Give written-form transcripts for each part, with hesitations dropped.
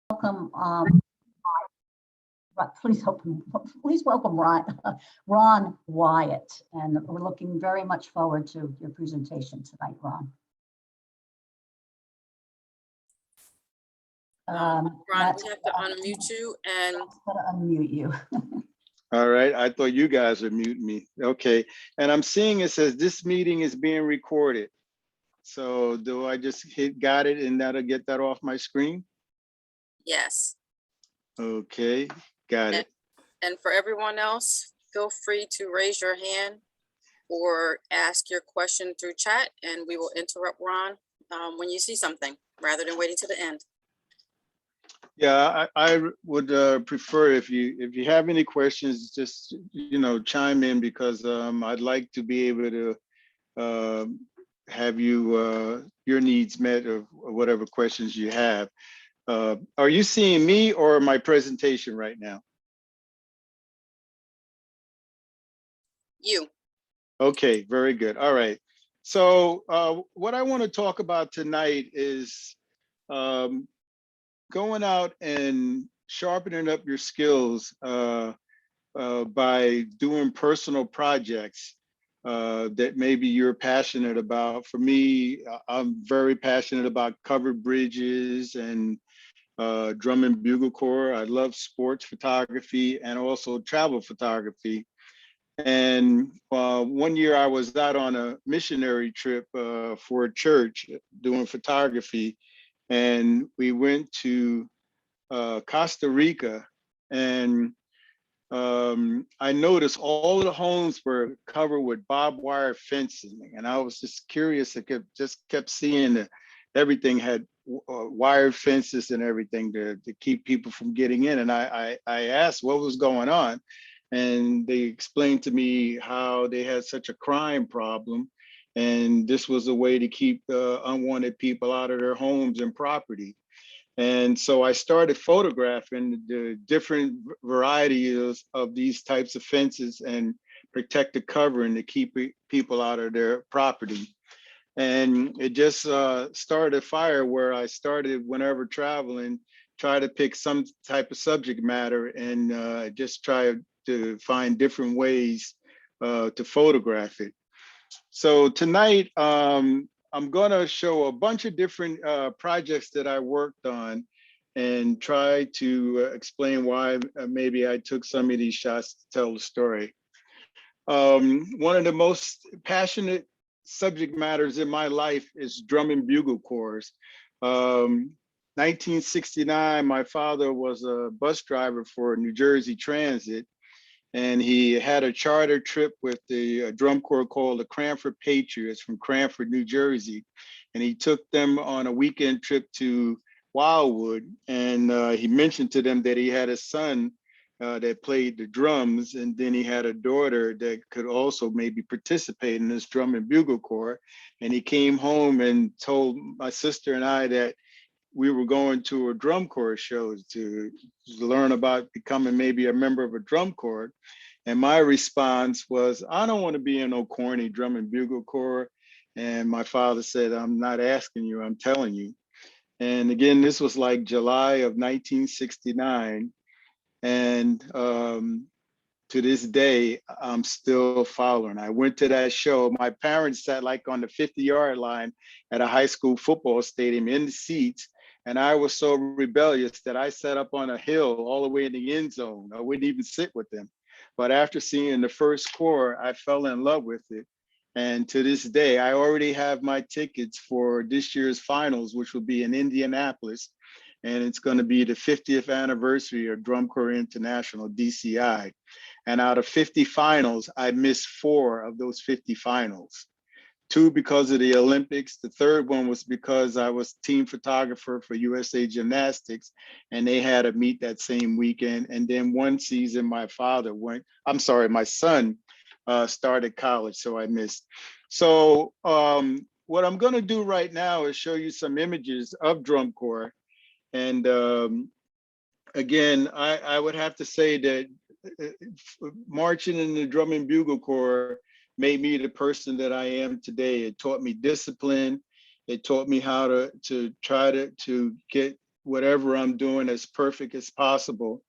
welcome, please welcome Ron Wyatt, and we're looking very much forward to your presentation tonight, Ron. Ron, we have to unmute you and unmute you. All right, I thought you guys would mute me. Okay, and I'm seeing it says this meeting is being recorded. So do I just hit got it and that'll get that off my screen? yes. Okay, got it. And for everyone else, feel free to raise your hand or ask your question through chat, and we will interrupt Ron when you see something, rather than waiting to the end. Yeah, I would prefer if you have any questions, just chime in, because I'd like to be able to have you your needs met, or whatever questions you have. Are you seeing me or my presentation right now? You. Okay, very good. All right. So what I want to talk about tonight is going out and sharpening up your skills by doing personal projects that maybe you're passionate about. For me, I'm very passionate about covered bridges and drum and bugle corps. I love sports photography and also travel photography. And one year I was out on a missionary trip for a church doing photography. And we went to Costa Rica, and I noticed all of the homes were covered with barbed wire fencing. And I was just curious. I kept seeing that everything had wire fences and everything to keep people from getting in. And I asked what was going on. And they explained to me how they had such a crime problem. And this was a way to keep unwanted people out of their homes and property. And so I started photographing the different varieties of these types of fences and protective covering to keep people out of their property. And it just started a fire where I started, whenever traveling, try to pick some type of subject matter and just try to find different ways to photograph it. So tonight, I'm going to show a bunch of different projects that I worked on and try to explain why maybe I took some of these shots to tell the story. One of the most passionate subject matters in my life is drum and bugle corps. 1969, my father was a bus driver for New Jersey Transit, and he had a charter trip with the drum corps called the Cranbury Patriots from Cranford, New Jersey. And he took them on a weekend trip to Wildwood. And he mentioned to them that he had a son that played the drums. And then he had a daughter that could also maybe participate in this drum and bugle corps. And he came home and told my sister and I that we were going to a drum corps show to learn about becoming maybe a member of a drum corps. And my response was, I don't want to be in no corny drum and bugle corps. And my father said, I'm not asking you, I'm telling you. And again, this was like July of 1969. And to this day, I'm still following. I went to that show. My parents sat like on the 50-yard line at a high school football stadium in the seats. And I was so rebellious that I sat up on a hill all the way in the end zone. I wouldn't even sit with them. But after seeing the first corps, I fell in love with it. And to this day, I already have my tickets for this year's finals, which will be in Indianapolis. And it's going to be the 50th anniversary of Drum Corps International, DCI. And out of 50 finals, I missed 4 of those 50 finals. 2 because of the Olympics. The third one was because I was team photographer for USA Gymnastics, and they had a meet that same weekend. And then one season, my son started college, so I missed. So what I'm gonna do right now is show you some images of drum corps. And again, I would have to say that marching in the drum and bugle corps made me the person that I am today. It taught me discipline. It taught me how to try to get whatever I'm doing as perfect as possible.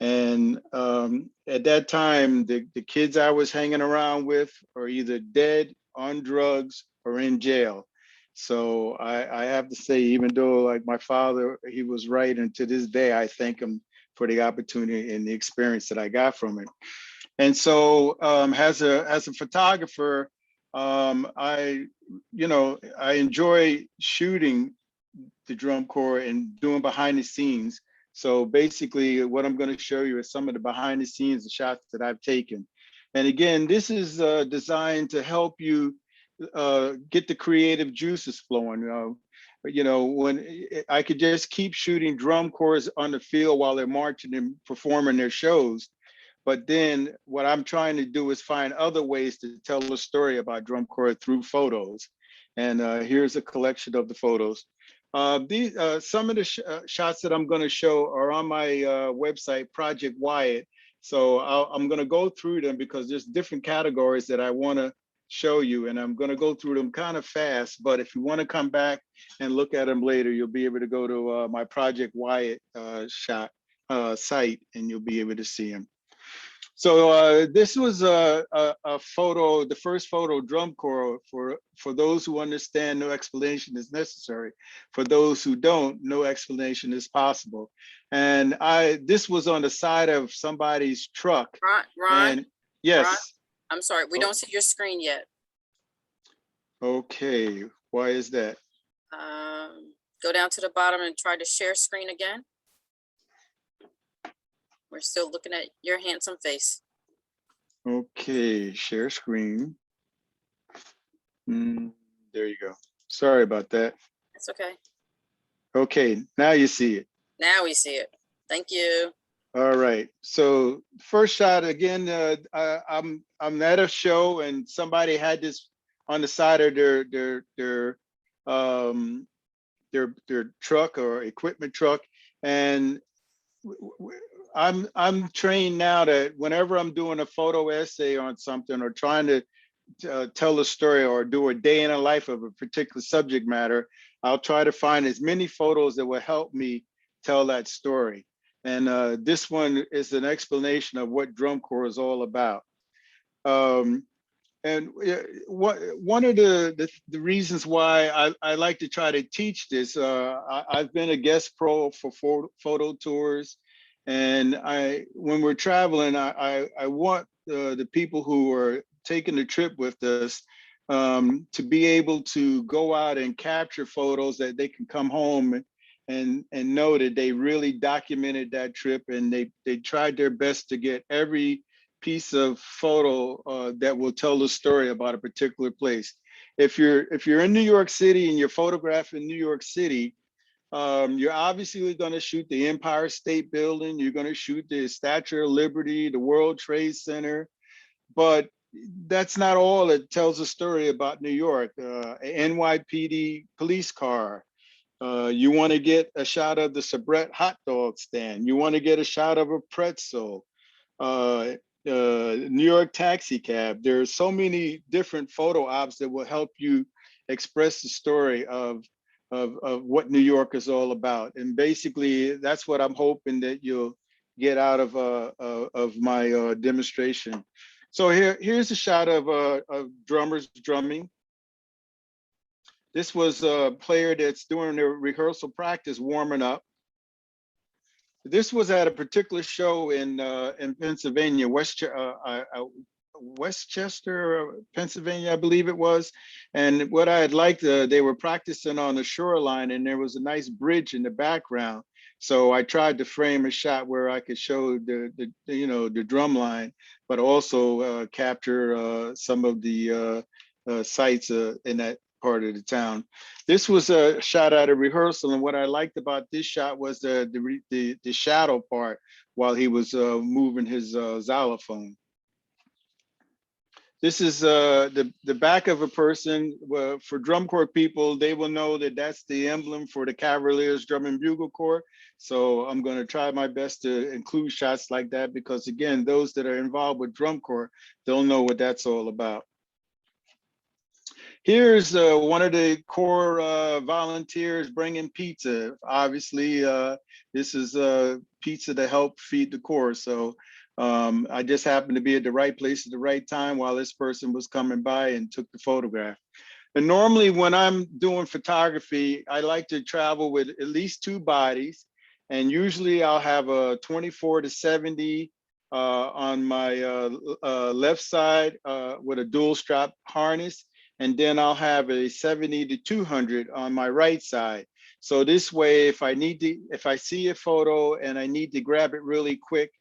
And at that time, the kids I was hanging around with are either dead, on drugs, or in jail. So I have to say, even though like my father, he was right, and to this day, I thank him for the opportunity and the experience that I got from it. And so as a photographer, I enjoy shooting the drum corps and doing behind the scenes. So basically what I'm going to show you is some of the behind the scenes the shots that I've taken. And again, this is designed to help you get the creative juices flowing. When I could just keep shooting drum corps on the field while they're marching and performing their shows. But then what I'm trying to do is find other ways to tell a story about drum corps through photos. And here's a collection of the photos. Some of the shots that I'm going to show are on my website, Project Wyatt. So I'm going to go through them because there's different categories that I want to show you, and I'm going to go through them kind of fast. But if you want to come back and look at them later, you'll be able to go to my Project Wyatt site, and you'll be able to see them. So this was a photo, the first photo, drum corps. For those who understand, no explanation is necessary. For those who don't, no explanation is possible. And this was on the side of somebody's truck. Ron, And yes. Ron, I'm sorry, we don't see your screen yet. Okay, why is that? Go down to the bottom and try to share screen again. We're still looking at your handsome face. Okay, share screen. There you go. Sorry about that. It's okay. Okay, now you see it. Now we see it. Thank you. All right. So first shot again. I'm at a show and somebody had this on the side of their truck or equipment truck, and I'm trained now that whenever I'm doing a photo essay on something or trying to tell a story or do a day in the life of a particular subject matter, I'll try to find as many photos that will help me tell that story. And this one is an explanation of what drum corps is all about. And one of the reasons why I like to try to teach this, I've been a guest pro for photo tours. And when we're traveling, I want the people who are taking the trip with us to be able to go out and capture photos that they can come home and know that they really documented that trip, and they tried their best to get every piece of photo that will tell the story about a particular place. If you're in New York City and you're photographing New York City, you're obviously going to shoot the Empire State Building, you're going to shoot the Statue of Liberty, the World Trade Center, but that's not all that tells a story about New York. NYPD police car. You want to get a shot of the Sabrett hot dog stand. You want to get a shot of a pretzel. New York taxi cab. There are so many different photo ops that will help you express the story of what New York is all about. And basically, that's what I'm hoping that you'll get out of my demonstration. So here's a shot of drummers drumming. This was a player that's doing their rehearsal practice, warming up. This was at a particular show in Pennsylvania, Westchester, Pennsylvania, I believe it was. And what I had liked, they were practicing on the shoreline, and there was a nice bridge in the background. So I tried to frame a shot where I could show the drum line, but also capture some of the sights in that part of the town. This was a shot at a rehearsal, and what I liked about this shot was the shadow part while he was moving his xylophone. This is the back of a person. For drum corps people, they will know that that's the emblem for the Cavaliers Drum and Bugle Corps. So I'm going to try my best to include shots like that because, again, those that are involved with drum corps, they'll know what that's all about. Here's one of the core volunteers bringing pizza. Obviously, this is pizza to help feed the core. So I just happened to be at the right place at the right time while this person was coming by and took the photograph. And normally when I'm doing photography, I like to travel with at least 2 bodies. And usually I'll have a 24 to 70 on my left side with a dual strap harness. And then I'll have a 70 to 200 on my right side. So this way, if I see a photo and I need to grab it really quick,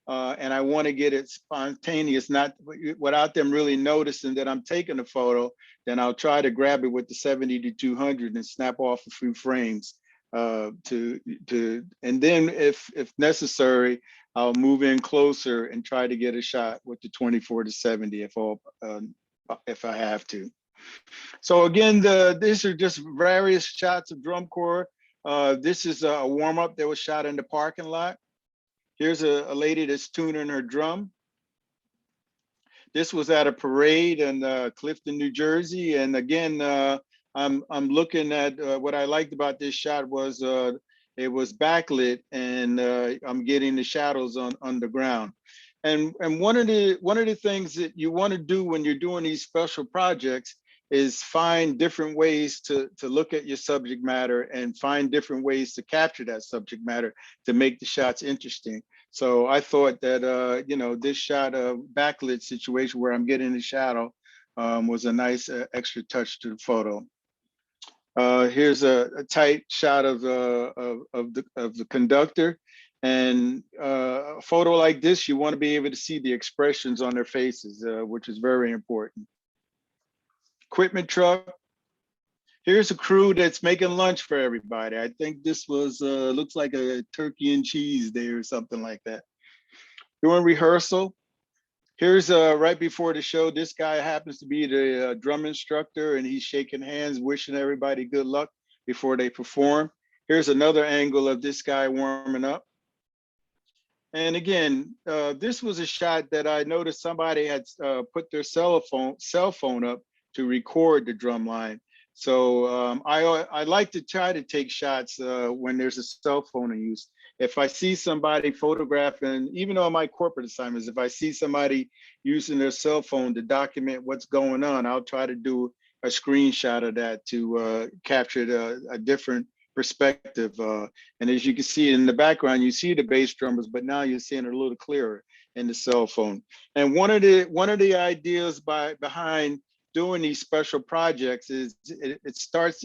and I want to get it spontaneous, not without them really noticing that I'm taking a photo, then I'll try to grab it with the 70 to 200 and snap off a few frames. And then if necessary, I'll move in closer and try to get a shot with the 24 to 70 if I have to. So again, these are just various shots of drum corps. This is a warm-up that was shot in the parking lot. Here's a lady that's tuning her drum. This was at a parade in Clifton, New Jersey. And again, I'm looking at what I liked about this shot was it was backlit, and I'm getting the shadows on the ground. And one of the things that you want to do when you're doing these special projects is find different ways to look at your subject matter and find different ways to capture that subject matter to make the shots interesting. So I thought that, you know, this shot of backlit situation where I'm getting the shadow was a nice extra touch to the photo. Here's a tight shot of the conductor. And a photo like this, you want to be able to see the expressions on their faces, which is very important. Equipment truck. Here's a crew that's making lunch for everybody. I think this was looks like a turkey and cheese day or something like that. Doing rehearsal. Here's right before the show. This guy happens to be the drum instructor, and he's shaking hands, wishing everybody good luck before they perform. Here's another angle of this guy warming up. And again, this was a shot that I noticed somebody had put their cell phone up to record the drum line. So I like to try to take shots when there's a cell phone in use. If I see somebody photographing, even on my corporate assignments, if I see somebody using their cell phone to document what's going on, I'll try to do a screenshot of that to capture a different perspective. And as you can see in the background, you see the bass drummers, but now you're seeing it a little clearer in the cell phone. And one of the ideas behind doing these special projects is it starts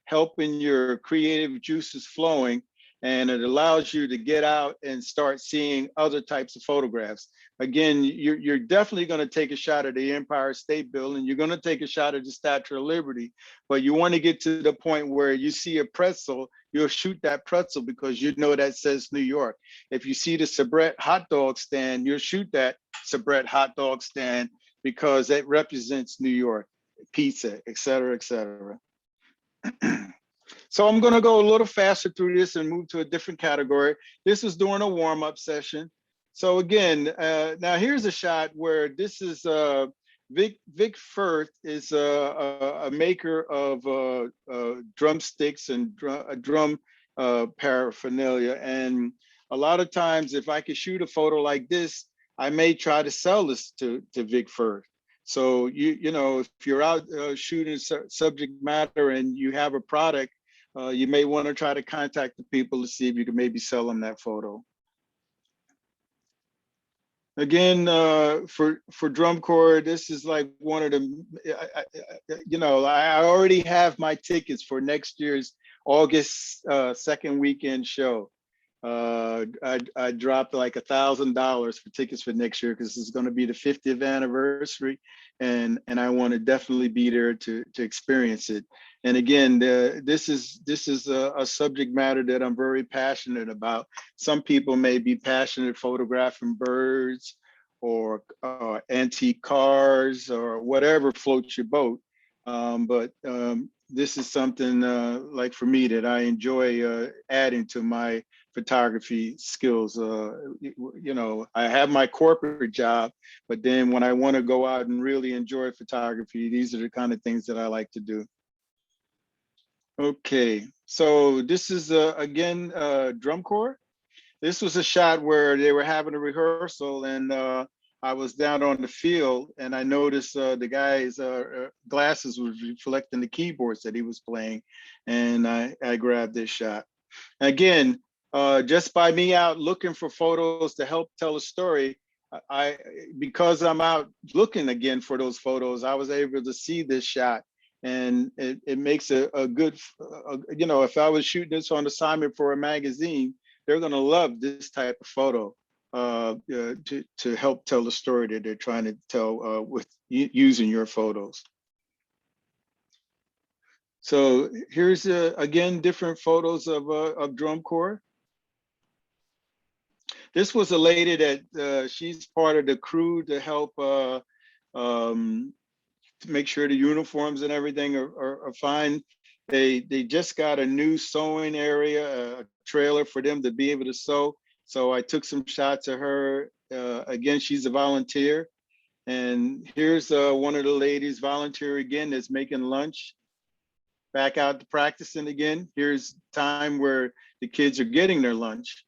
helping your creative juices flowing, and it allows you to get out and start seeing other types of photographs. Again, you're definitely going to take a shot at the Empire State Building. You're going to take a shot at the Statue of Liberty, but you want to get to the point where you see a pretzel, you'll shoot that pretzel because you know that says New York. If you see the Sabrett hot dog stand, you'll shoot that Sabrett hot dog stand because that represents New York, pizza, et cetera, et cetera. So I'm going to go a little faster through this and move to a different category. This is during a warm-up session. So again, now here's a shot where this is Vic Firth is a maker of drumsticks and drum paraphernalia. And a lot of times, if I could shoot a photo like this, I may try to sell this to Vic Firth. So you know, if you're out shooting subject matter and you have a product, you may want to try to contact the people to see if you can maybe sell them that photo. Again, for drum corps, this is like one of the, you know, I already have my tickets for next year's August 2nd weekend show. I dropped like $1,000 for tickets for next year because it's going to be the 50th anniversary, and I want to definitely be there to experience it. And again, this is a subject matter that I'm very passionate about. Some people may be passionate photographing birds or antique cars or whatever floats your boat. But this is something like for me that I enjoy adding to my photography skills. You know, I have my corporate job, but then when I want to go out and really enjoy photography, these are the kind of things that I like to do. Okay, so this is again drum corps. This was a shot where they were having a rehearsal, and I was down on the field, and I noticed the guy's glasses was reflecting the keyboards that he was playing, and I grabbed this shot. Again, just by me out looking for photos to help tell a story, because I'm out looking again for those photos, I was able to see this shot. And it makes a good, you know, if I was shooting this on assignment for a magazine, they're going to love this type of photo to help tell the story that they're trying to tell with using your photos. So here's again different photos of drum corps. This was a lady that she's part of the crew to help to make sure the uniforms and everything are fine. They just got a new sewing area, a trailer for them to be able to sew. So I took some shots of her. Again, she's a volunteer. And here's one of the ladies volunteer again that's making lunch. Back out to practicing again. Here's time where the kids are getting their lunch.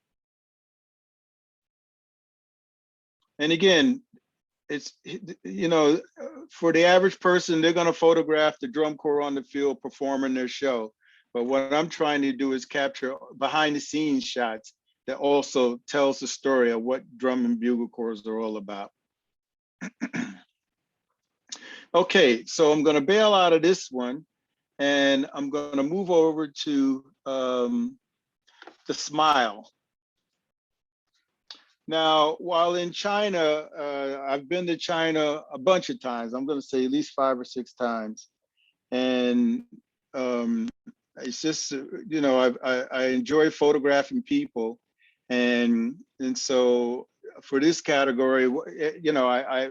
And again, it's, you know, for the average person, they're going to photograph the drum corps on the field performing their show. But what I'm trying to do is capture behind the scenes shots that also tells the story of what drum and bugle corps are all about. Okay, so I'm going to bail out of this one, and I'm going to move over to the smile. Now, while in China, I've been to China a bunch of times. I'm going to say at least 5 or 6 times. And it's just, you know, I enjoy photographing people. And so for this category, you know,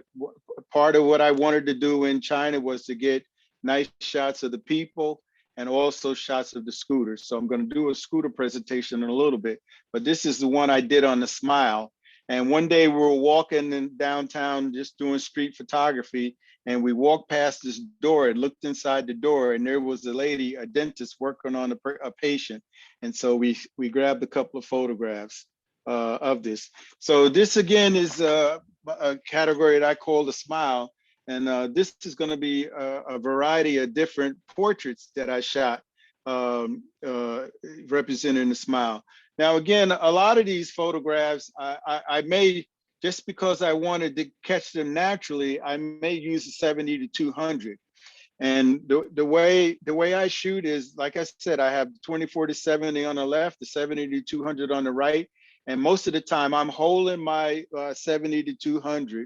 part of what I wanted to do in China was to get nice shots of the people and also shots of the scooters. So I'm going to do a scooter presentation in a little bit, but this is the one I did on the smile. And one day we were walking in downtown, just doing street photography, and we walked past this door and looked inside the door, and there was a lady, a dentist, working on a patient. And so we grabbed a couple of photographs of this. So this again is a category that I call the smile. And this is going to be a variety of different portraits that I shot representing the smile. Now, again, a lot of these photographs, I may, just because I wanted to catch them naturally, I may use a 70-200. And the way I shoot is, like I said, I have 24-70 on the left, the 70-200 on the right. And most of the time I'm holding my 70-200.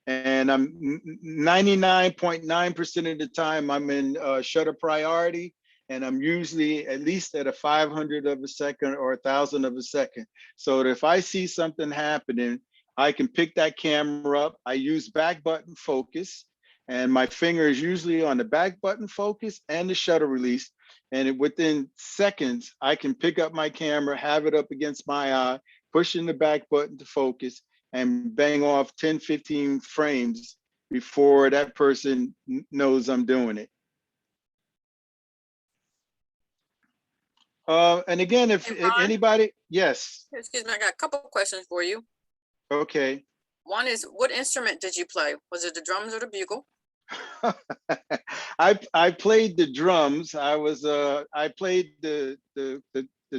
And I'm 99.9% of the time I'm in shutter priority. And I'm usually at least at a 500 of a second or 1,000 of a second. So that if I see something happening, I can pick that camera up. I use back button focus, and my finger is usually on the back button focus and the shutter release. And within seconds, I can pick up my camera, have it up against my eye, pushing the back button to focus, and bang off 10-15 frames before that person knows I'm doing it. And again, if anybody, yes. Excuse me, I got a couple of questions for you. Okay. One is, what instrument did you play? Was it the drums or the bugle? I played the drums. I played the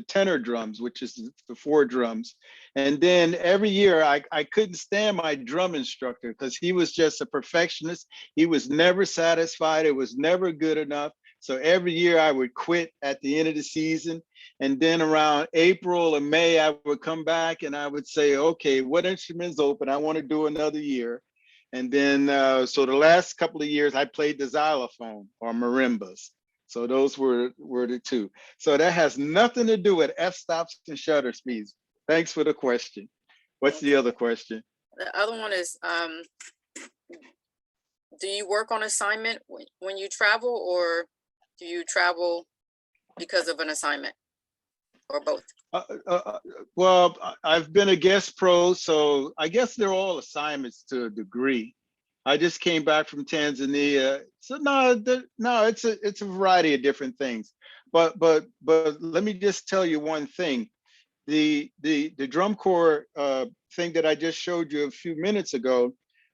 tenor drums, which is the 4 drums. And then every year I couldn't stand my drum instructor because he was just a perfectionist. He was never satisfied. It was never good enough. So every year I would quit at the end of the season. And then around April or May, I would come back and I would say, okay, what instrument's open? I want to do another year. And then, so the last couple of years I played the xylophone or marimbas. So those were the 2. So that has nothing to do with f-stops and shutter speeds. Thanks for the question. What's the other question? The other one is, Do you work on assignment when you travel, or do you travel because of an assignment, or both? Well, I've been a guest pro, so I guess they're all assignments to a degree. I just came back from Tanzania, so no, it's a variety of different things. But let me just tell you one thing: the drum corps thing that I just showed you a few minutes ago.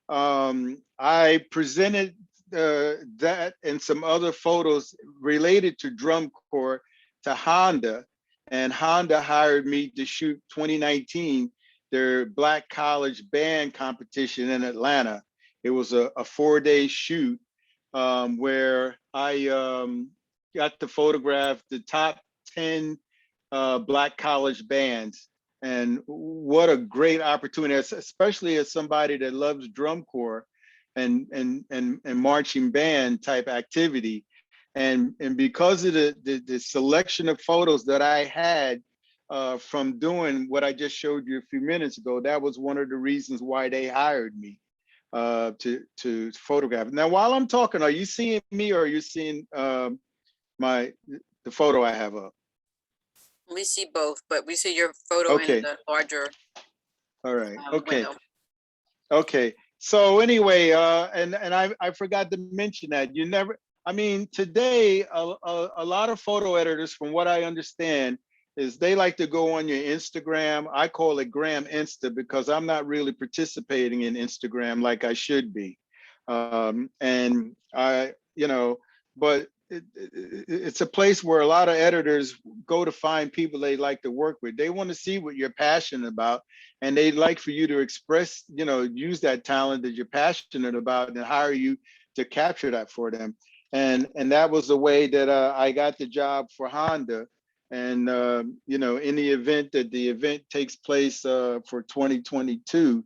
I presented that and some other photos related to drum corps to Honda, and Honda hired me to shoot 2019 their Black College Band competition in Atlanta. It was a 4-day shoot where I got to photograph the top 10 Black college bands. And what a great opportunity, especially as somebody that loves drum corps and marching band type activity. And because of the selection of photos that I had from doing what I just showed you a few minutes ago, that was one of the reasons why they hired me to photograph. Now, while I'm talking, are you seeing me, or are you seeing the photo I have up? We see both, but we see your photo Okay. in the larger All right. Okay. window. Okay. So anyway, and I forgot to mention that you never. I mean, today a lot of photo editors, from what I understand, is they like to go on your Instagram. I call it Gram Insta because I'm not really participating in Instagram like I should be, and but it's a place where a lot of editors go to find people they like to work with. They want to see what you're passionate about, and they'd like for you to express, use that talent that you're passionate about and hire you to capture that for them. And that was the way that I got the job for Honda. And, in the event that the event takes place for 2022,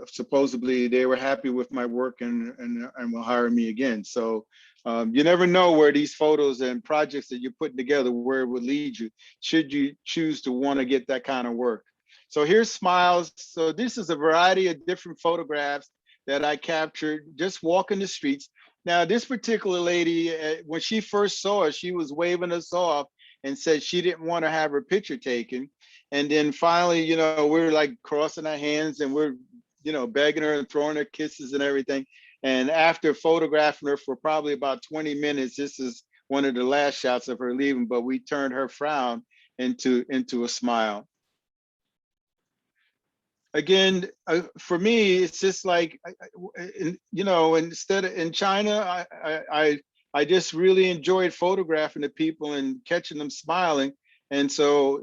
supposedly they were happy with my work and will hire me again. So you never know where these photos and projects that you're putting together, where it would lead you, should you choose to want to get that kind of work. So here's smiles. So this is a variety of different photographs that I captured just walking the streets. Now, this particular lady, when she first saw us, she was waving us off and said she didn't want to have her picture taken. And then finally, we're like crossing our hands and we're, begging her and throwing her kisses and everything. And after photographing her for probably about 20 minutes, this is one of the last shots of her leaving, but we turned her frown into a smile. Again, for me, it's just like, instead of in China, I just really enjoyed photographing the people and catching them smiling. And so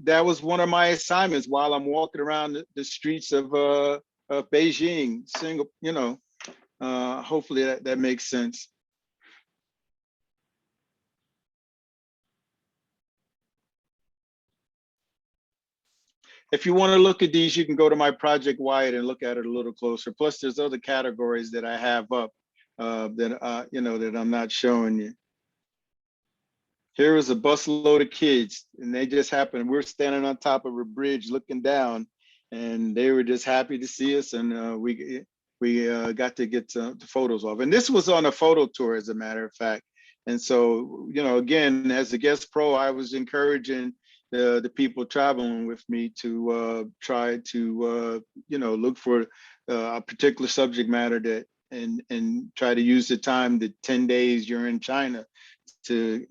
that was one of my assignments while I'm walking around the streets of Beijing, Singapore, hopefully that makes sense. If you want to look at these, you can go to my Project Wyatt and look at it a little closer. Plus, there's other categories that I have up that I'm not showing you. Here was a busload of kids, and they just happened. We're standing on top of a bridge looking down, and they were just happy to see us, and we got to get the photos off. And this was on a photo tour, as a matter of fact. And so, again, as a guest pro, I was encouraging the people traveling with me to try to look for a particular subject matter that and try to use the time, the 10 days you're in China, to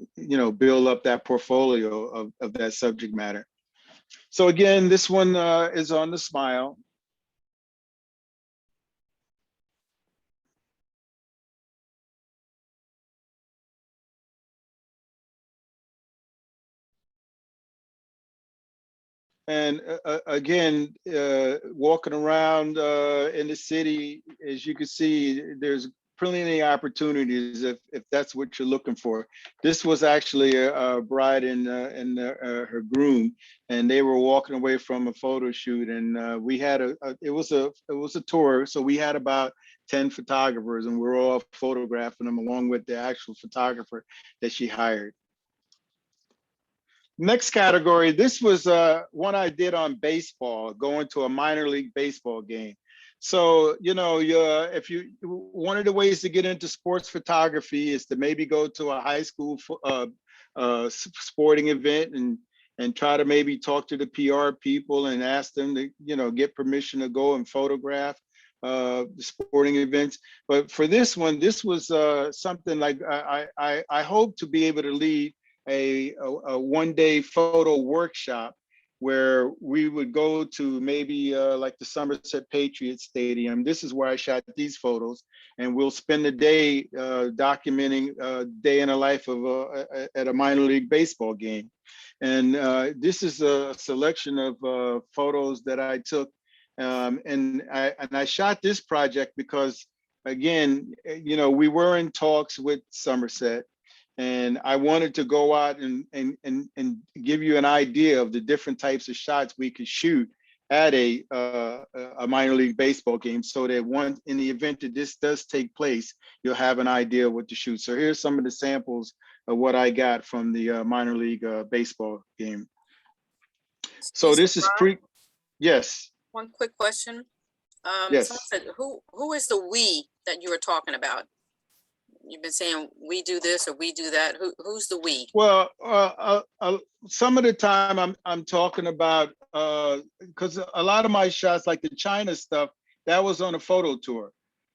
build up that portfolio of that subject matter. So again, this one is on the smile. And again, walking around in the city, as you can see, there's plenty of opportunities if that's what you're looking for. This was actually a bride and her groom, and they were walking away from a photo shoot, and we had it was a tour, so we had about 10 photographers, and we were all photographing them along with the actual photographer that she hired. Next category, this was one I did on baseball, going to a minor league baseball game. So, if one of the ways to get into sports photography is to maybe go to a high school sporting event and try to maybe talk to the PR people and ask them to, get permission to go and photograph the sporting events. But for this one, this was something like I hope to be able to lead a one-day photo workshop where we would go to maybe like the Somerset Patriots Stadium. This is where I shot these photos, and we'll spend the day documenting a day in the life of at a minor league baseball game. And this is a selection of photos that I took, and I shot this project because, again, we were in talks with Somerset. And I wanted to go out and give you an idea of the different types of shots we could shoot at a minor league baseball game, so that in the event that this does take place, you'll have an idea of what to shoot. So here's some of the samples of what I got from the minor league baseball game. So this is yes. One quick question. Yes. Someone said, who is the we that you were talking about? You've been saying we do this or we do that. Who's the we? Well, some of the time I'm talking about, because a lot of my shots, like the China stuff, that was on a photo tour.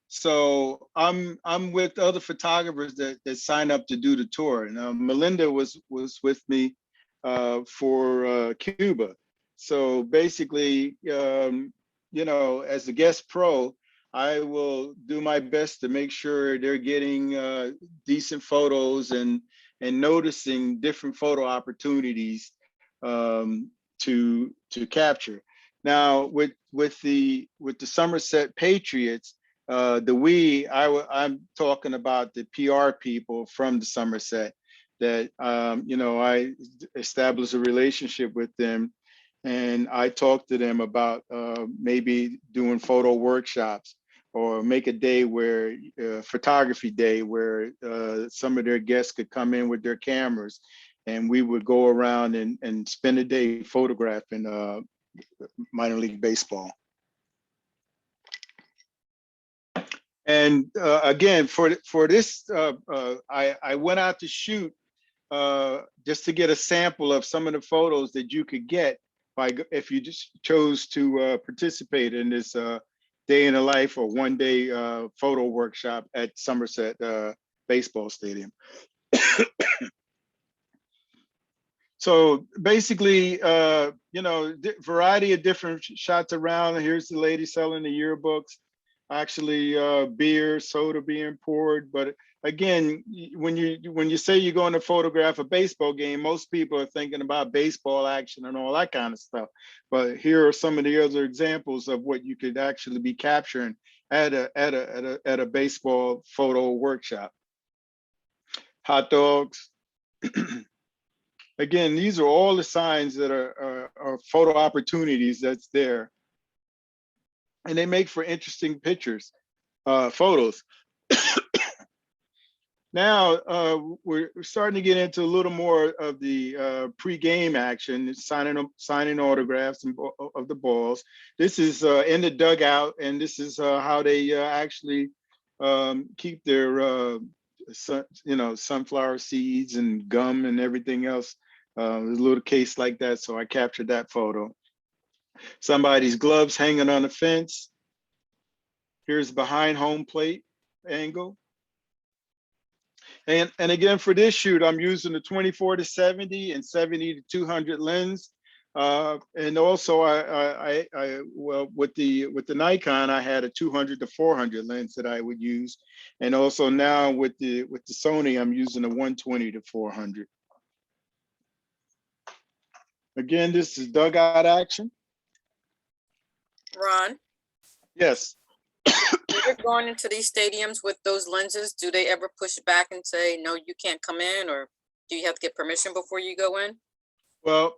So I'm with other photographers that sign up to do the tour. And Melinda was with me for Cuba. So basically, as a guest pro, I will do my best to make sure they're getting decent photos and noticing different photo opportunities to capture. Now with the Somerset Patriots, I'm talking about the PR people from the Somerset that I established a relationship with them, and I talked to them about maybe doing photo workshops, or make a day where photography day where some of their guests could come in with their cameras, and we would go around and spend a day photographing minor league baseball. And again, for this, I went out to shoot just to get a sample of some of the photos that you could get if you just chose to participate in this day in the life or one day photo workshop at Somerset Baseball Stadium. So basically, variety of different shots around. Here's the lady selling the yearbooks, actually beer, soda being poured. But again, when you say you're going to photograph a baseball game, most people are thinking about baseball action and all that kind of stuff. But here are some of the other examples of what you could actually be capturing at a baseball photo workshop. Hot dogs. Again, these are all the signs that are photo opportunities that's there. And they make for interesting pictures, photos. Now, we're starting to get into a little more of the pre-game action, signing autographs of the balls. This is in the dugout, and this is how they actually keep their sunflower seeds and gum and everything else. There's a little case like that, so I captured that photo. Somebody's gloves hanging on the fence. Here's behind home plate angle. And again, for this shoot, I'm using the 24-70 and 70-200 lens. And also, well, with the Nikon, I had a 200-400 lens that I would use. And also now with the Sony, I'm using a 120-400. Again, this is dugout action. Ron? Yes. When you're going into these stadiums with those lenses, do they ever push back and say, no, you can't come in, or do you have to get permission before you go in? Well,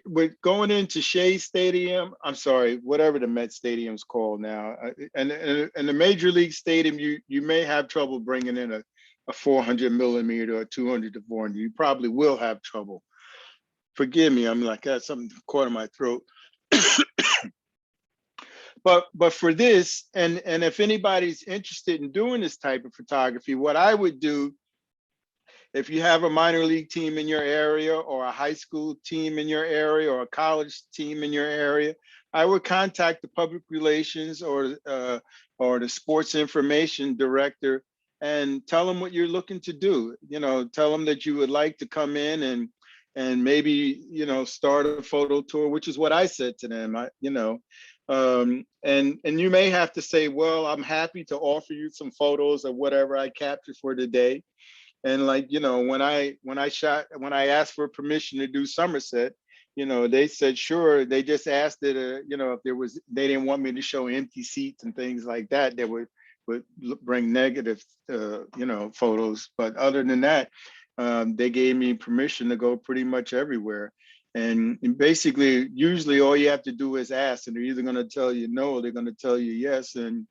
with going into Shea Stadium, I'm sorry, whatever the Met Stadium's called now, and the Major League Stadium, you may have trouble bringing in a 400 millimeter or 200-400. You probably will have trouble. Forgive me, I'm like, I got something caught in my throat. but for this, and if anybody's interested in doing this type of photography, what I would do, if you have a minor league team in your area or a high school team in your area or a college team in your area, I would contact the public relations or the sports information director and tell them what you're looking to do. You know, tell them that you would like to come in and maybe, you know, start a photo tour, which is what I said to them. And you may have to say, well, I'm happy to offer you some photos of whatever I captured for today. And like, you know, when I asked for permission to do Somerset, you know, they said, sure. They just asked that, you know, if they didn't want me to show empty seats and things like that, that would bring negative, you know, photos. But other than that, they gave me permission to go pretty much everywhere. And basically, usually all you have to do is ask, and they're either going to tell you no, or they're going to tell you yes. And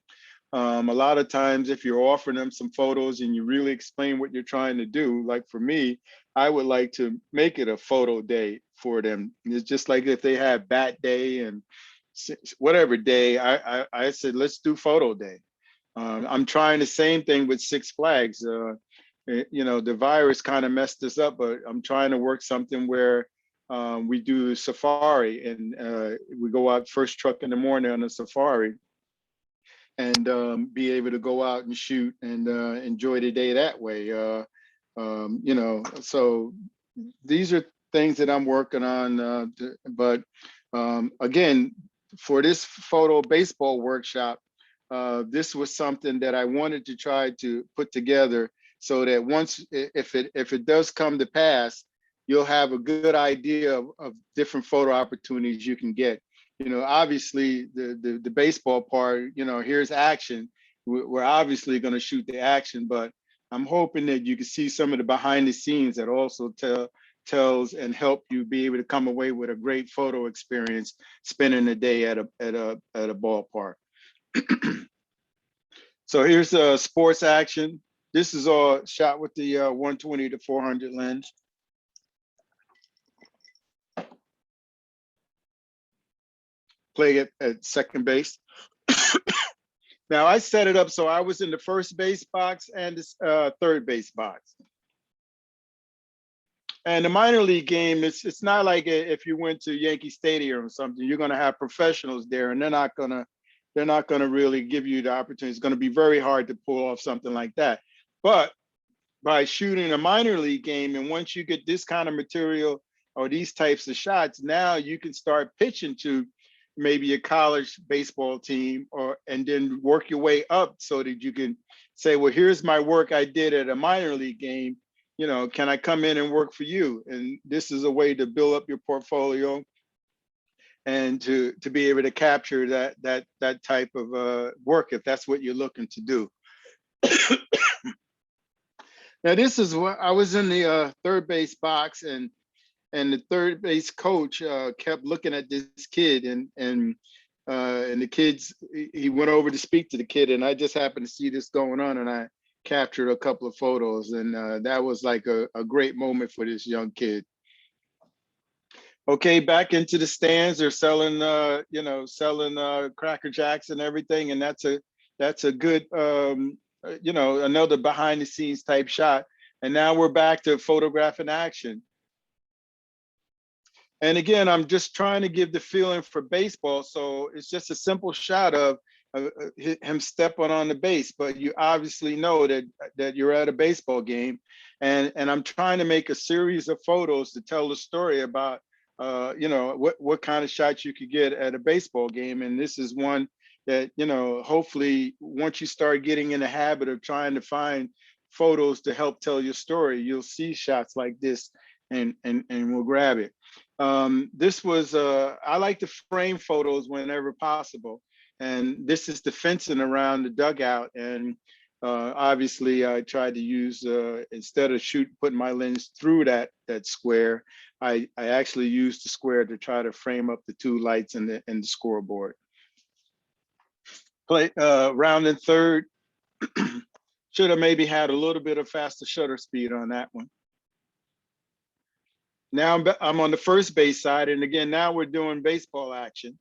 a lot of times, if you're offering them some photos and you really explain what you're trying to do, like for me, I would like to make it a photo day for them. It's just like if they have bat day and whatever day, I said, let's do photo day. I'm trying the same thing with Six Flags. You know, the virus kind of messed us up, but I'm trying to work something where we do safari and we go out first truck in the morning on a safari and be able to go out and shoot and enjoy the day that way. You know, so these are things that I'm working on. But again, for this photo baseball workshop, this was something that I wanted to try to put together so that once, if it does come to pass, you'll have a good idea of different photo opportunities you can get. You know, obviously the baseball part, you know, here's action. We're obviously going to shoot the action, but I'm hoping that you can see some of the behind the scenes that also tells and help you be able to come away with a great photo experience spending a day at a ballpark. So here's a sports action. This is all shot with the 120 to 400 lens. Play it at second base. Now I set it up so I was in the first base box and the third base box. And the minor league game, it's not like if you went to Yankee Stadium or something. You're going to have professionals there, and they're not going to really give you the opportunity. It's going to be very hard to pull off something like that. But by shooting a minor league game, and once you get this kind of material or these types of shots, now you can start pitching to maybe a college baseball team, and then work your way up so that you can say, well, here's my work I did at a minor league game. You know, can I come in and work for you? And this is a way to build up your portfolio and to be able to capture that type of work if that's what you're looking to do. Now, this is what I was in the third base box, and the third base coach kept looking at this kid, and the kids, he went over to speak to the kid, and I just happened to see this going on, and I captured a couple of photos, and that was like a great moment for this young kid. Okay, back into the stands, they're selling, selling Cracker Jacks and everything, and that's a good, another behind the scenes type shot. And now we're back to photographing action. And again, I'm just trying to give the feeling for baseball. So it's just a simple shot of him stepping on the base, but you obviously know that you're at a baseball game. And I'm trying to make a series of photos to tell the story about, what kind of shots you could get at a baseball game. And this is one that, hopefully once you start getting in the habit of trying to find photos to help tell your story, you'll see shots like this and we'll grab it. This was, I like to frame photos whenever possible. And this is the fencing around the dugout. And obviously I tried to use, instead of putting my lens through that square, I actually used the square to try to frame up the two lights and the scoreboard. Play round and third. Should have maybe had a little bit of faster shutter speed on that one. Now I'm on the first base side. And again, now we're doing baseball action.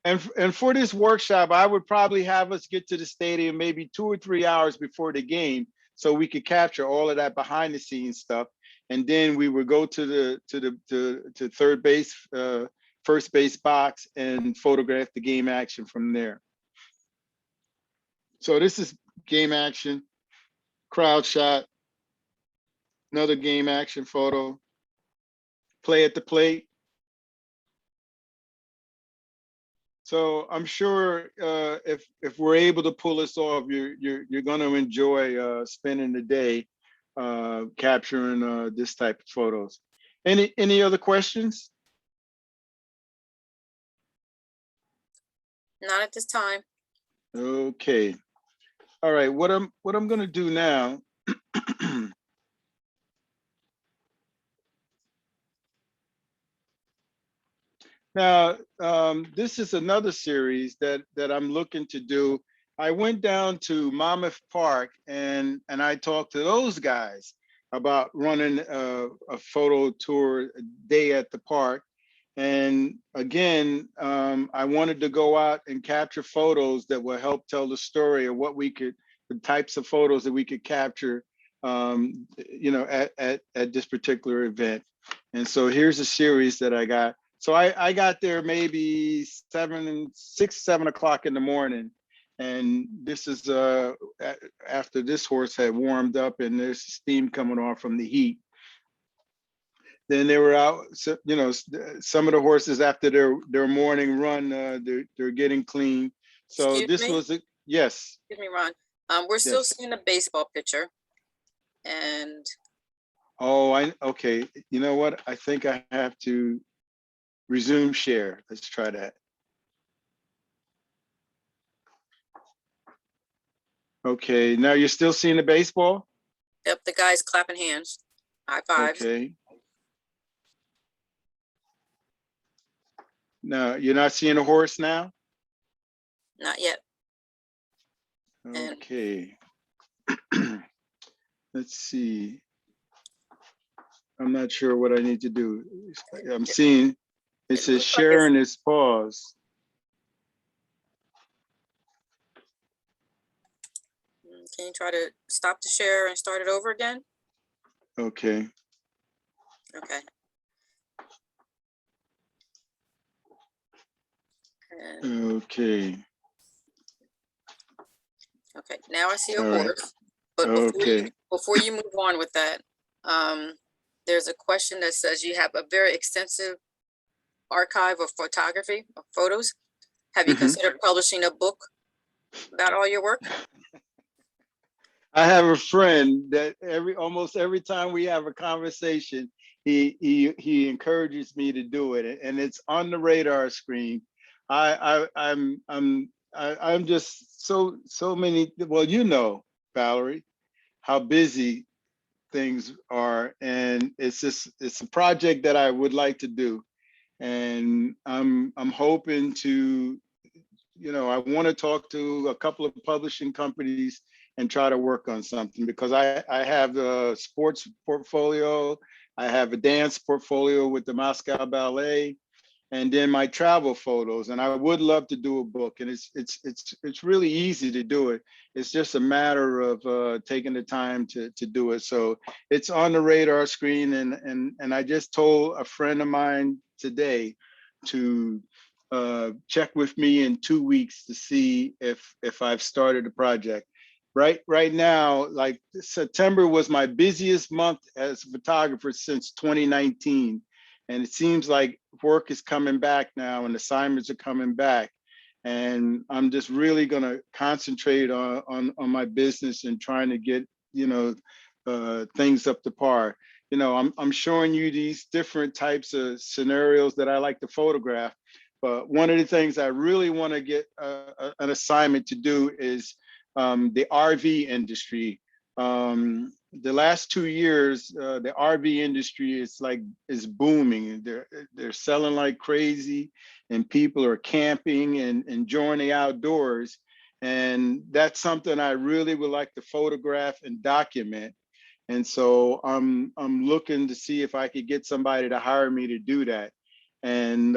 And for this workshop, I would probably have us get to the stadium maybe 2 or 3 hours before the game, so we could capture all of that behind the scenes stuff. And then we would go to third base, first base box, and photograph the game action from there. So this is game action, crowd shot, another game action photo, play at the plate. So I'm sure if we're able to pull this off, you're going to enjoy spending the day capturing this type of photos. Any other questions? Not at this time. Okay. All right. What I'm going to do now. Now, this is another series that I'm looking to do. I went down to Monmouth Park and I talked to those guys about running a photo tour day at the park. And again, I wanted to go out and capture photos that will help tell the story of what we could, the types of photos that we could capture, you know, at this particular event. And so here's a series that I got. So I got there maybe 6, 7 o'clock in the morning. And this is after this horse had warmed up and there's steam coming off from the heat. Then they were out, you know, some of the horses after their morning run, they're getting clean. So Excuse this me? was a, yes. Excuse me, Ron. We're still Yes. seeing a baseball pitcher. And Oh, okay. You know what? I think I have to resume share. Let's try that. Okay, now you're still seeing the baseball? yep, the guy's clapping hands. High fives. Okay. Now, you're not seeing a horse now? Not yet. And- Okay. Let's see. I'm not sure what I need to do. I'm seeing, it says looks like sharing is pause. Can you try to stop the share and start it over again? Okay. Okay. And, Okay. okay, now I see a All right. horse. But Okay. before you move on with that, there's a question that says you have a very extensive archive of photography, of photos. Have you Mhm. considered publishing a book about all your work? I have a friend that almost every time we have a conversation, he encourages me to do it, and it's on the radar screen. I'm just so many. Well, you know, Valerie, how busy things are, and it's a project that I would like to do, and I'm hoping to, you know, I want to talk to a couple of publishing companies and try to work on something, because I have a sports portfolio, I have a dance portfolio with the Moscow Ballet, and then my travel photos. And I would love to do a book, and it's really easy to do it. It's just a matter of taking the time to do it. So it's on the radar screen, and I just told a friend of mine today to check with me in 2 weeks to see if I've started a project. Right now, like September was my busiest month as a photographer since 2019. And it seems like work is coming back now and assignments are coming back. And I'm just really gonna concentrate on my business and trying to get, you know, things up to par. You know, I'm showing you these different types of scenarios that I like to photograph. But one of the things I really want to get an assignment to do is the RV industry. The last 2 years, the RV industry is booming. They're selling like crazy, and people are camping and enjoying the outdoors. And that's something I really would like to photograph and document. And so I'm looking to see if I could get somebody to hire me to do that. And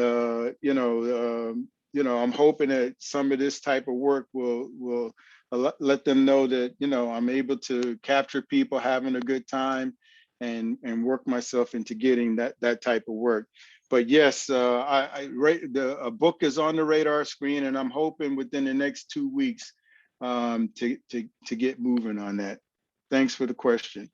you know, you know, I'm hoping that some of this type of work will let them know that, you know, I'm able to capture people having a good time and work myself into getting that type of work. But yes, a book is on the radar screen, and I'm hoping within the next 2 weeks to get moving on that. Thanks for the question.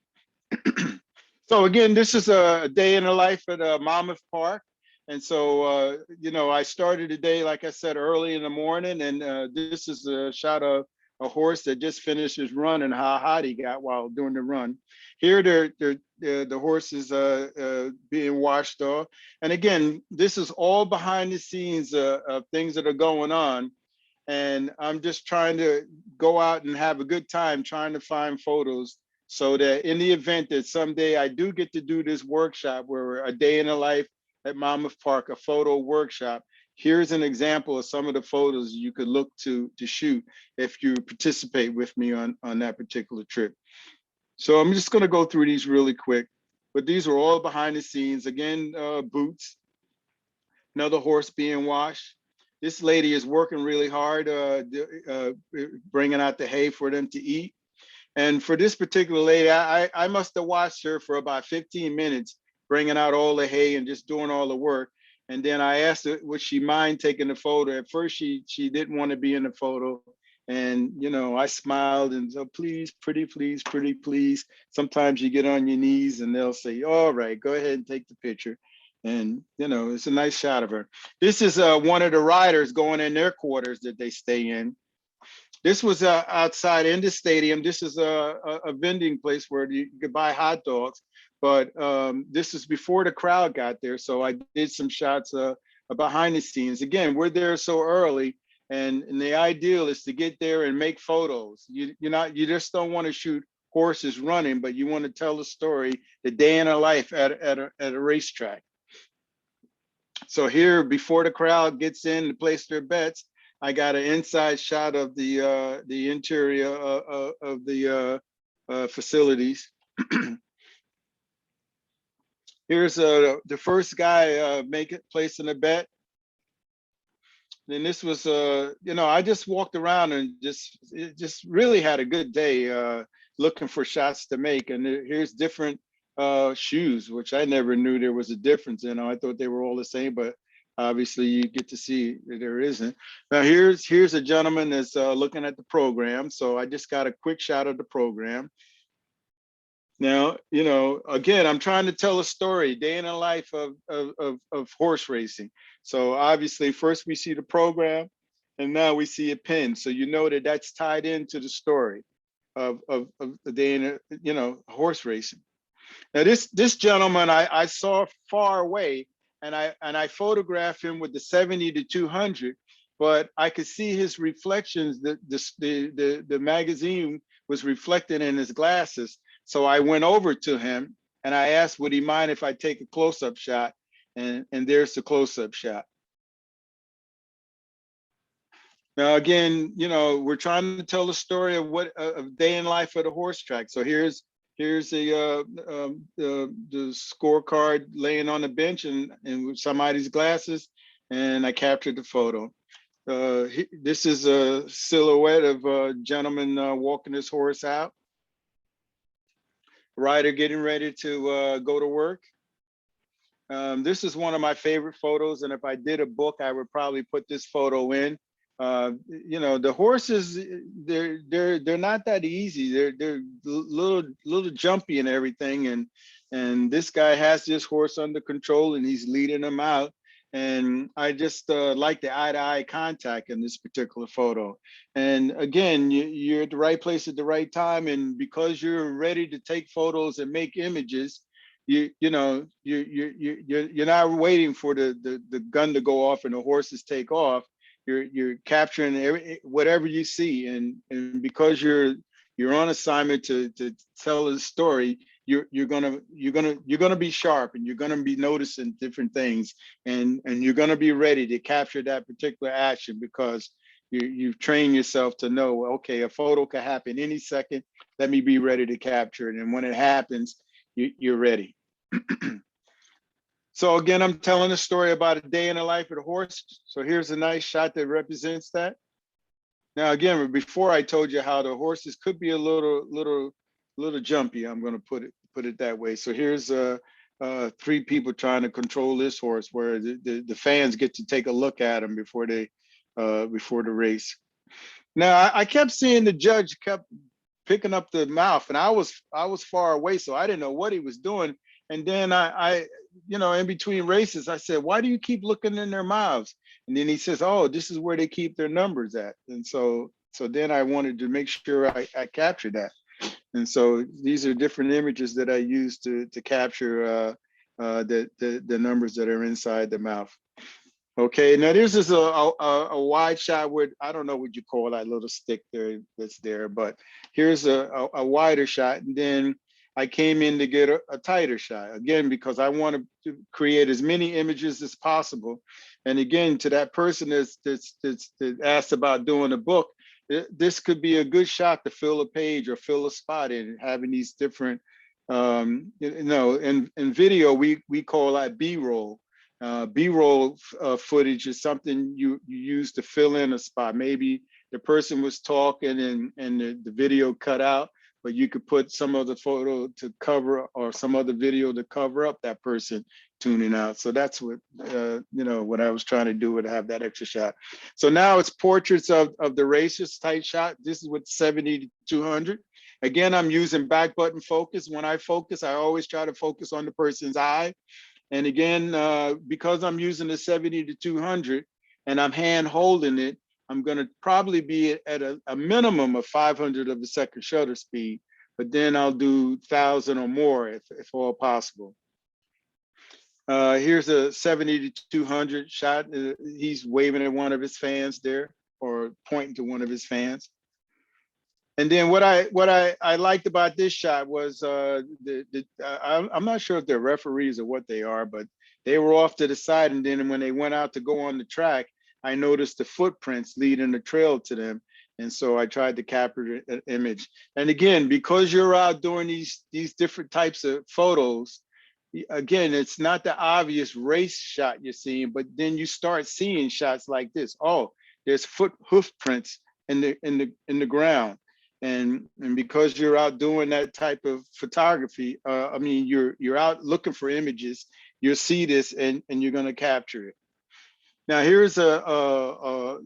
So again, this is a day in the life at Monmouth Park. And so, you know, I started the day, like I said, early in the morning, and this is a shot of a horse that just finished his run and how hot he got while doing the run. Here, the horse is being washed off. And again, this is all behind the scenes of things that are going on. And I'm just trying to go out and have a good time trying to find photos so that in the event that someday I do get to do this workshop where a day in the life at Monmouth Park, a photo workshop, here's an example of some of the photos you could look to shoot if you participate with me on that particular trip. So I'm just gonna go through these really quick, but these are all behind the scenes. Again, boots, another horse being washed. This lady is working really hard, bringing out the hay for them to eat. And for this particular lady, I must have watched her for about 15 minutes, bringing out all the hay and just doing all the work. And then I asked her, would she mind taking the photo? At first, she didn't want to be in the photo. And, you know, I smiled and so, please, pretty please, pretty please. Sometimes you get on your knees and they'll say, all right, go ahead and take the picture. And, you know, it's a nice shot of her. This is one of the riders going in their quarters that they stay in. This was outside in the stadium. This is a vending place where you could buy hot dogs, but this is before the crowd got there. So I did some shots behind the scenes. Again, we're there so early, and the ideal is to get there and make photos. You just don't want to shoot horses running, but you want to tell the story, the day in a life at a racetrack. So here, before the crowd gets in to place their bets, I got an inside shot of the interior of the facilities. Here's the first guy placing a bet. And this was, you know, I just walked around and just really had a good day looking for shots to make. And here's different shoes, which I never knew there was a difference in. I thought they were all the same, but obviously you get to see there isn't. Now here's a gentleman that's looking at the program. So I just got a quick shot of the program. Now, you know, again, I'm trying to tell a story, day in the life of horse racing. So obviously first we see the program and now we see a pin. So you know that that's tied into the story of the day in, you know, horse racing. Now this gentleman I saw far away, and I photographed him with the 70 to 200, but I could see his reflections. The magazine was reflected in his glasses. So I went over to him and I asked, would he mind if I take a close-up shot? And there's the close-up shot. Now again, you know, we're trying to tell the story of what a day in life at a horse track. So here's the scorecard laying on the bench and with somebody's glasses, and I captured the photo. This is a silhouette of a gentleman walking his horse out. Rider getting ready to go to work. This is one of my favorite photos, and if I did a book, I would probably put this photo in. You know, the horses, they're not that easy. They're little jumpy and everything, and this guy has this horse under control and he's leading them out. And I just like the eye-to-eye contact in this particular photo. And again, you're at the right place at the right time, and because you're ready to take photos and make images, you're not waiting for the gun to go off and the horses take off. You're capturing whatever you see, and because you're on assignment to tell a story, you're gonna be sharp, and you're gonna be noticing different things, and you're gonna be ready to capture that particular action because you've trained yourself to know, okay, a photo could happen any second. Let me be ready to capture it, and when it happens, you're ready. So again, I'm telling a story about a day in the life of the horse. So here's a nice shot that represents that. Now, again, before I told you how the horses could be a little jumpy. I'm going to put it that way. So here's three people trying to control this horse, where the fans get to take a look at him before the race. Now, I kept seeing the judge kept picking up the mouth, and I was far away, so I didn't know what he was doing. And then I in between races, I said, "Why do you keep looking in their mouths?" And then he says, "Oh, this is where they keep their numbers at." And so then I wanted to make sure I captured that. And so these are different images that I use to capture the numbers that are inside the mouth. Okay, now this is a wide shot with, I don't know what you call that little stick there that's there, but here's a wider shot. And then I came in to get a tighter shot, again, because I want to create as many images as possible. And again, to that person that's asked about doing a book, this could be a good shot to fill a page or fill a spot in, having these different, in video, we call that B-roll. B-roll footage is something you use to fill in a spot. Maybe the person was talking and the video cut out, but you could put some other photo to cover, or some other video to cover up that person tuning out. So that's what what I was trying to do, with have that extra shot. So now it's portraits of the racers, tight shot. This is with 70-200. Again, I'm using back button focus. When I focus, I always try to focus on the person's eye. And again, because I'm using the 70-200 and I'm hand holding it, I'm going to probably be at a minimum of 500 of a second shutter speed, but then I'll do 1,000 or more if all possible. Here's a 70-200 shot. He's waving at one of his fans there, or pointing to one of his fans. And then what I liked about this shot was I'm not sure if they're referees or what they are, but they were off to the side. And then when they went out to go on the track, I noticed the footprints leading the trail to them. And so I tried to capture an image. And again, because you're out doing these different types of photos, again, it's not the obvious race shot you're seeing, but then you start seeing shots like this. Oh, there's hoof prints in the ground. And because you're out doing that type of photography, I mean, you're out looking for images, you'll see this and you're going to capture it. Now here's we all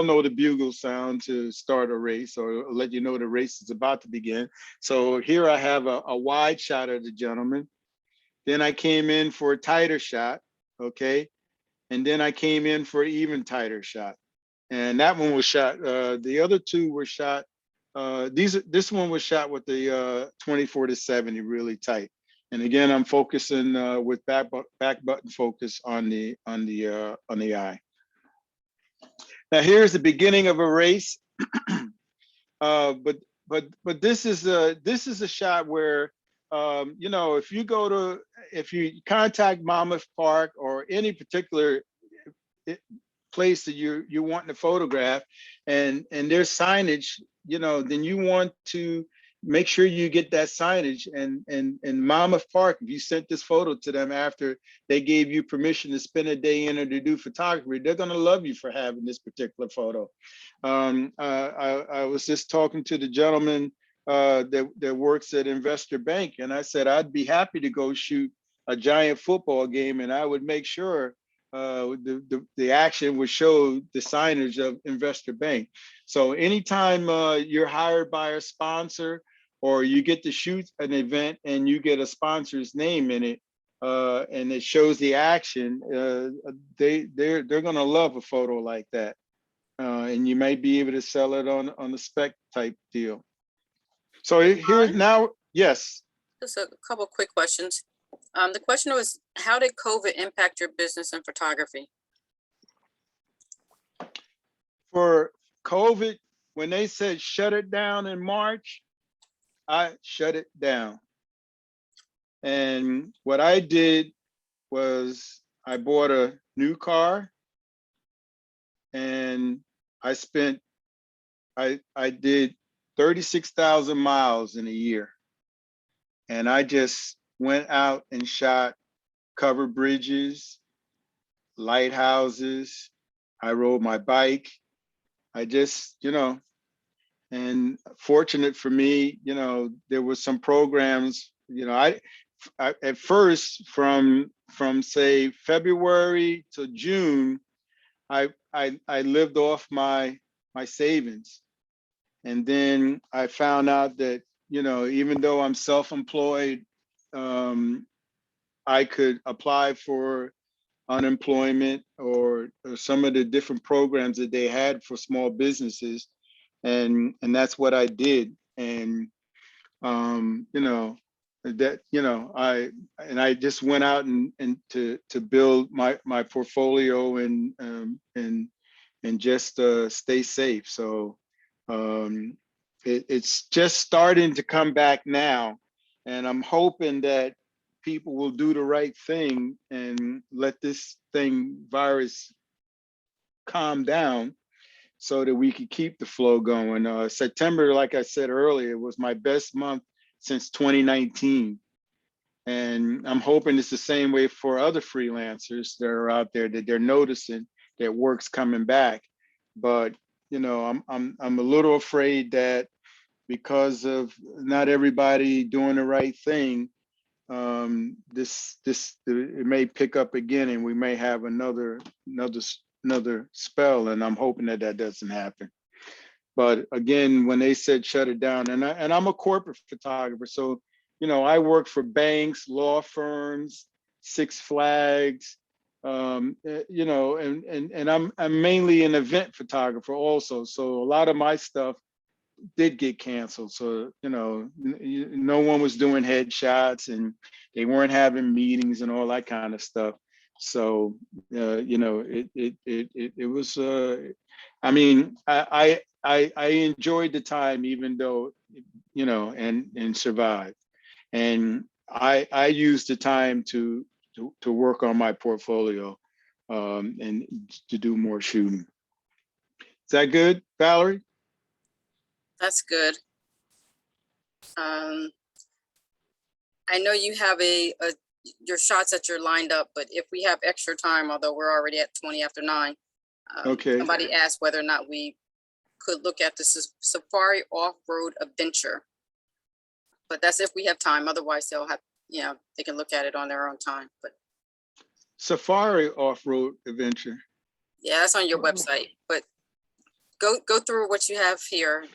know the bugle sound to start a race or let you know the race is about to begin. So here I have a wide shot of the gentleman. Then I came in for a tighter shot, okay? And then I came in for an even tighter shot. And that one was shot, the other two were shot, this one was shot with the 24-70 really tight. And again, I'm focusing with back button focus on the eye. Now here's the beginning of a race, but this is a shot where if you contact Monmouth Park or any particular place that you're wanting to photograph, and there's signage, then you want to make sure you get that signage. And Monmouth Park, if you sent this photo to them after they gave you permission to spend a day in or to do photography, they're going to love you for having this particular photo. I was just talking to the gentleman that works at Investor Bank, and I said I'd be happy to go shoot a giant football game, and I would make sure the action would show the signage of Investor Bank. So anytime you're hired by a sponsor, or you get to shoot an event and you get a sponsor's name in it, and it shows the action, they're gonna love a photo like that. And you might be able to sell it on a spec type deal. So here's now, yes. Just a couple quick questions. The question was, how did COVID impact your business and photography? For COVID, when they said shut it down in March, I shut it down. And what I did was I bought a new car, and I did 36,000 miles in a year. And I just went out and shot covered bridges, lighthouses. I rode my bike. I just, and fortunate for me, there was some programs, I at first from say February to June, I lived off my savings. And then I found out that, even though I'm self-employed, I could apply for unemployment or some of the different programs that they had for small businesses. And that's what I did. And I just went out and to build my portfolio and just stay safe. So it's just starting to come back now, and I'm hoping that people will do the right thing and let this virus calm down so that we could keep the flow going. September, like I said earlier, was my best month since 2019. And I'm hoping it's the same way for other freelancers that are out there, that they're noticing that work's coming back. But, I'm a little afraid that because of not everybody doing the right thing, it may pick up again, and we may have another spell, and I'm hoping that doesn't happen. But again, when they said shut it down, and I'm a corporate photographer, so I work for banks, law firms, Six Flags, and I'm mainly an event photographer also. So a lot of my stuff did get canceled. So, no one was doing headshots, and they weren't having meetings and all that kind of stuff. So, it was, I enjoyed the time, even though, and survived. And I used the time to work on my portfolio, and to do more shooting. Is that good, Valerie? That's good. I know you have your shots that you're lined up, but if we have extra time, although we're already at 20 after 9, Okay. somebody asked whether or not we could look at this safari off-road adventure. But that's if we have time. Otherwise, they'll have, they can look at it on their own time. But Safari off-road adventure. yeah, that's on your website. But go through what you have here.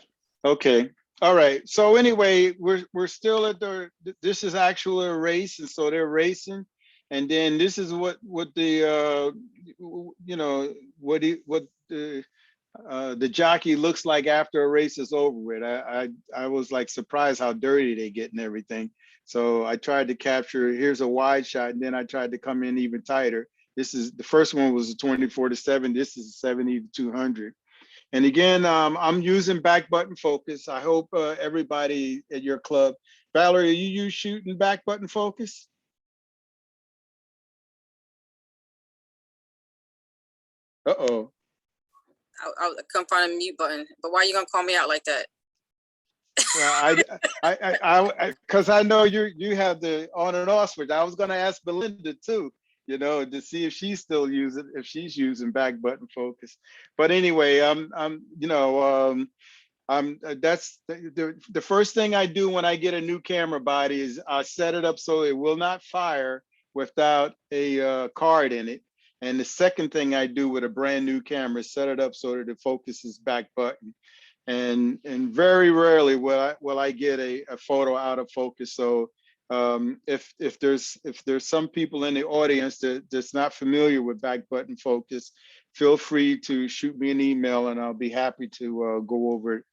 Okay. All right. So anyway, we're still at this is actually a race, and so they're racing, and then this is what the the jockey looks like after a race is over with. I was like surprised how dirty they get and everything. So I tried to capture. Here's a wide shot, and then I tried to come in even tighter. This is the first one was a 24-7. This is a 70-200. And again, I'm using back button focus. I hope everybody at your club. Valerie, are you shooting back button focus? Uh-oh. I'll come find a mute button. But why are you gonna call me out like that? Well, because I know you have the on and off switch. I was gonna ask Belinda too, to see if she's still using back button focus. But anyway, that's the first thing I do when I get a new camera body is I set it up so it will not fire without a card in it. And the second thing I do with a brand new camera is set it up so that it focuses back button. And very rarely will I get a photo out of focus. So if there's some people in the audience that's not familiar with back button focus, feel free to shoot me an email, and I'll be happy to go over it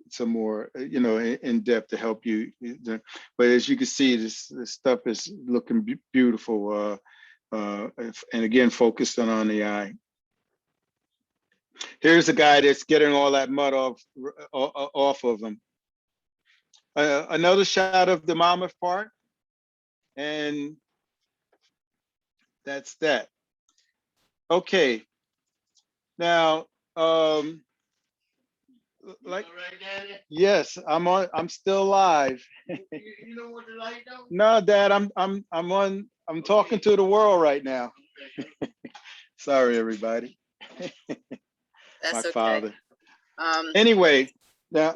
some more, in depth to help you. But as you can see, this stuff is looking beautiful, and again focused on the eye. Here's a guy that's getting all that mud off of him. Another shot of the Monmouth Park, and that's that. Okay. Now, like, yes, I'm still live. You know what the light though? No, Dad, I'm on I'm talking to the world right now. Sorry, everybody. That's My okay. father. Um, Anyway, now,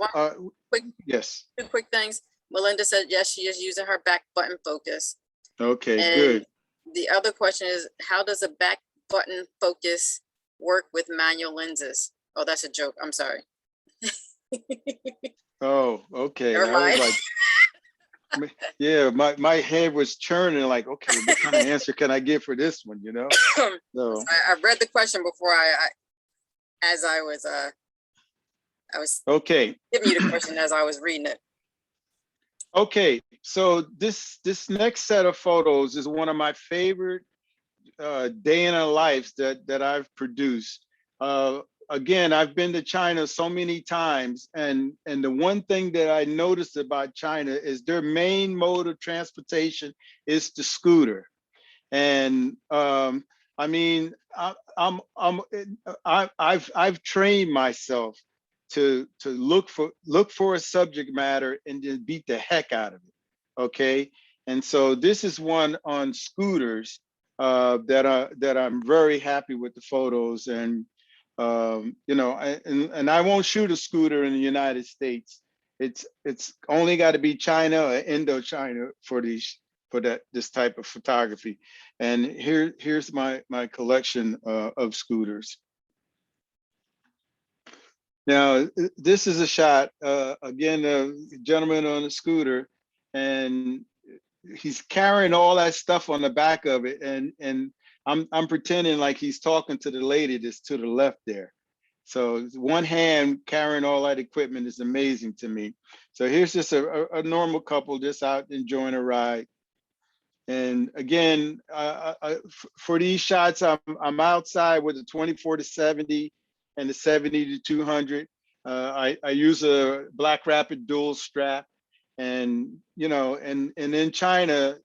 quick, yes. 2 quick things. Melinda said, yes, she is using her back button focus. Okay, And good. the other question is, how does a back button focus work with manual lenses? Oh, that's a joke. I'm sorry. Oh, okay. Never I was mind. like, yeah, my head was churning like, okay, what kind of answer can I get for this one, you know? So, I read the question before I was okay. giving you the question as I was reading it. Okay, so this next set of photos is one of my favorite day in our lives that I've produced. Again, I've been to China so many times, and the one thing that I noticed about China is their main mode of transportation is the scooter. And I mean, I've trained myself to look for a subject matter and then beat the heck out of it. Okay, and so this is one on scooters that I'm very happy with the photos, and you know, and I won't shoot a scooter in the United States. It's only got to be China or Indochina for this type of photography. And here's my collection of scooters. Now, this is a shot, again, a gentleman on a scooter, and he's carrying all that stuff on the back of it. And I'm pretending like he's talking to the lady that's to the left there. So one hand carrying all that equipment is amazing to me. So here's just a normal couple just out enjoying a ride. And again, for these shots, I'm outside with the 24-70 and the 70-200. I use a Black Rapid dual strap, and you know, and in China,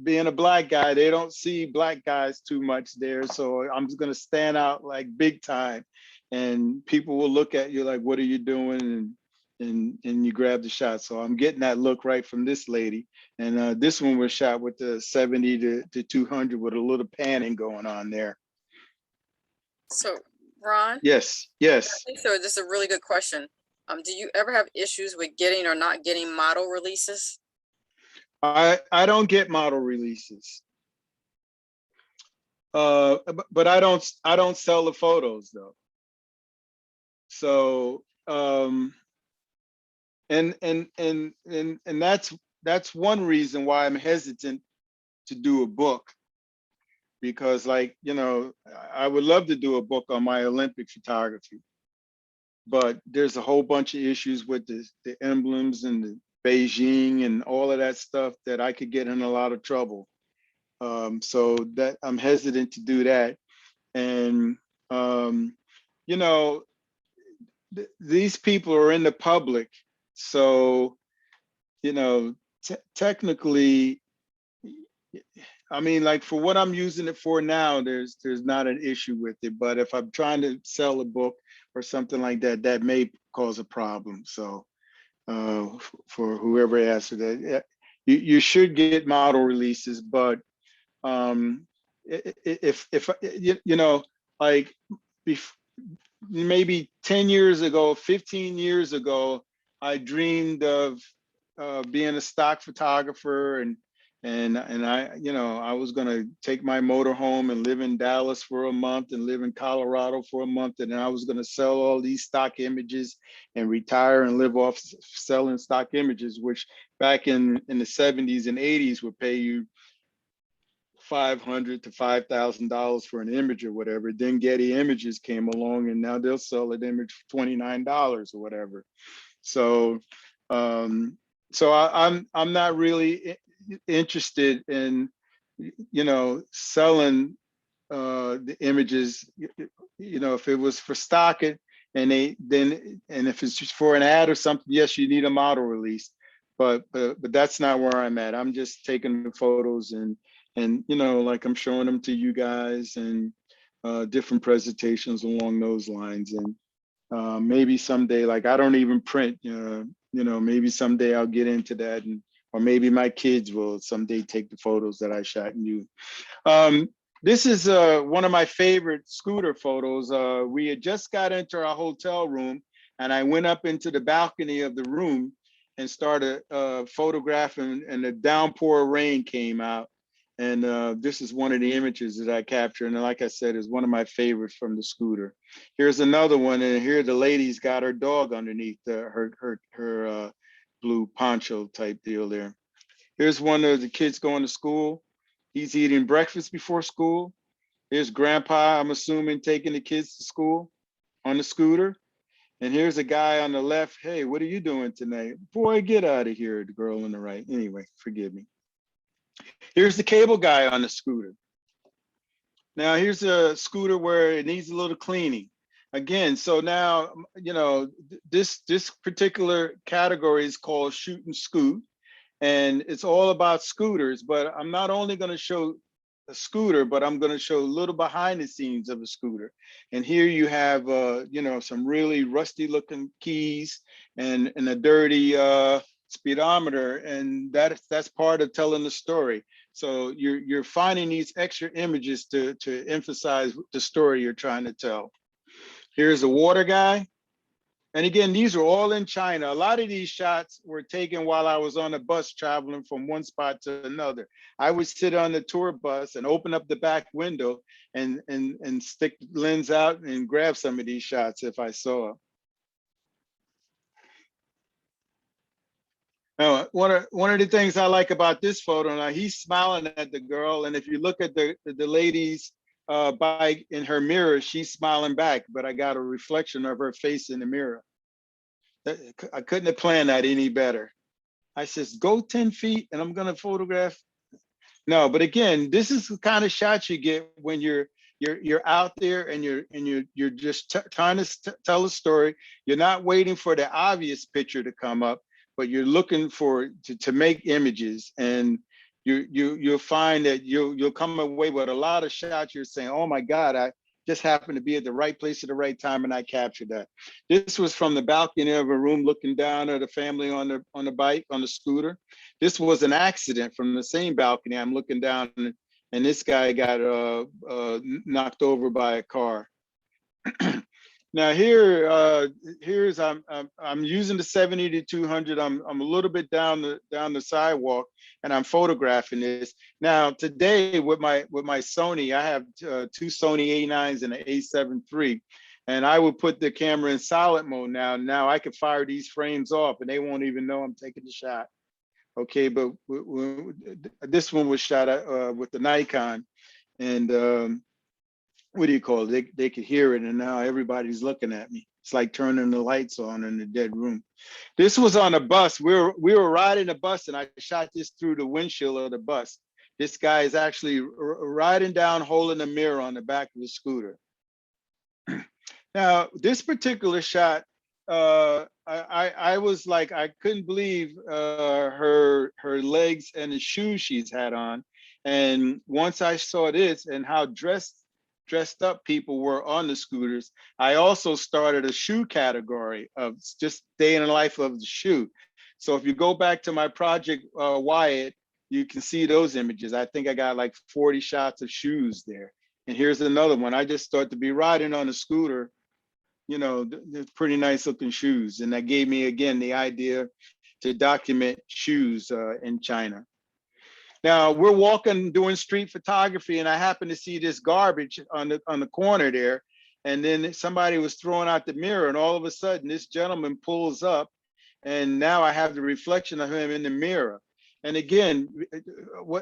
being a black guy, they don't see black guys too much there. So I'm just gonna stand out like big time, and people will look at you like, "What are you doing?" And you grab the shot. So I'm getting that look right from this lady. And this one was shot with the 70-200 with a little panning going on there. So, Ron, Yes, I yes. think so. This is a really good question. Do you ever have issues with getting or not getting model releases? I don't get model releases. But I don't sell the photos though. So and that's one reason why I'm hesitant to do a book, because like, you know, I would love to do a book on my Olympic photography, but there's a whole bunch of issues with the emblems and the Beijing and all of that stuff that I could get in a lot of trouble. So that I'm hesitant to do that. And you know, these people are in the public, so you know, technically, I mean, like for what I'm using it for now, there's not an issue with it. But if I'm trying to sell a book or something like that, that may cause a problem. So for whoever asked for that, yeah, you should get model releases, but if you know, like maybe 10 years ago, 15 years ago, I dreamed of being a stock photographer, and I, you know, I was going to take my motor home and live in Dallas for a month and live in Colorado for a month, and then I was going to sell all these stock images and retire and live off selling stock images, which back in the 70s and 80s would pay you $500 to $5,000 for an image or whatever. Then Getty Images came along, and now they'll sell an image for $29 or whatever. So, so I'm not really interested in, you know, selling the images. You know, if it was for stock, and if it's just for an ad or something, yes, you need a model release. But that's not where I'm at. I'm just taking the photos and you know, like I'm showing them to you guys, and different presentations along those lines. And maybe someday, like I don't even print, you know, maybe someday I'll get into that, and or maybe my kids will someday take the photos that I shot in you. This is one of my favorite scooter photos. We had just got into our hotel room, and I went up into the balcony of the room and started photographing, and the downpour of rain came out. And this is one of the images that I captured. And like I said, is one of my favorites from the scooter. Here's another one, and here the lady's got her dog underneath her blue poncho type deal there. Here's one of the kids going to school. He's eating breakfast before school. Here's grandpa, I'm assuming, taking the kids to school on the scooter. And here's a guy on the left. Hey, what are you doing tonight? Boy, get out of here, the girl on the right. Anyway, forgive me. Here's the cable guy on the scooter. Now here's a scooter where it needs a little cleaning. Again, so now, you know, this particular category is called shoot and scoot. And it's all about scooters, but I'm not only going to show a scooter, but I'm going to show a little behind the scenes of a scooter. And here you have, you know, some really rusty looking keys and a dirty speedometer, and that's part of telling the story. So you're finding these extra images to emphasize the story you're trying to tell. Here's a water guy. And again, these are all in China. A lot of these shots were taken while I was on a bus traveling from one spot to another. I would sit on the tour bus and open up the back window and stick the lens out and grab some of these shots if I saw them. Now, one of the things I like about this photo, now he's smiling at the girl, and if you look at the lady's bike in her mirror, she's smiling back, but I got a reflection of her face in the mirror. I couldn't have planned that any better. I says, go 10 feet and I'm gonna photograph. No, but again, this is the kind of shot you get when you're out there and you're just trying to tell a story. You're not waiting for the obvious picture to come up, but you're looking for to make images, and you'll find that you'll come away with a lot of shots. You're saying, oh my God, I just happened to be at the right place at the right time, and I captured that. This was from the balcony of a room looking down at a family on the bike, on the scooter. This was an accident from the same balcony. I'm looking down, and this guy got knocked over by a car. Now here's I'm using the 70 to 200. I'm a little bit down the sidewalk, and I'm photographing this. Now today with my Sony, I have two Sony A9s and an A7 III, and I would put the camera in silent mode now. Now I can fire these frames off, and they won't even know I'm taking the shot. Okay, but this one was shot with the Nikon, and what do you call it? They could hear it, and now everybody's looking at me. It's like turning the lights on in the dead room. This was on a bus. We were riding a bus, and I shot this through the windshield of the bus. This guy is actually riding down, holding a mirror on the back of the scooter. Now, this particular shot, I was like, I couldn't believe her legs and the shoes she's had on. And once I saw this and how dressed up people were on the scooters, I also started a shoe category of just day in the life of the shoe. So if you go back to my project Wyatt, you can see those images. I think I got like 40 shots of shoes there. And here's another one. I just started to be riding on a scooter, you know, pretty nice looking shoes. And that gave me, again, the idea to document shoes in China. Now we're walking doing street photography, and I happened to see this garbage on the corner there. And then somebody was throwing out the mirror, and all of a sudden this gentleman pulls up, and now I have the reflection of him in the mirror. And again,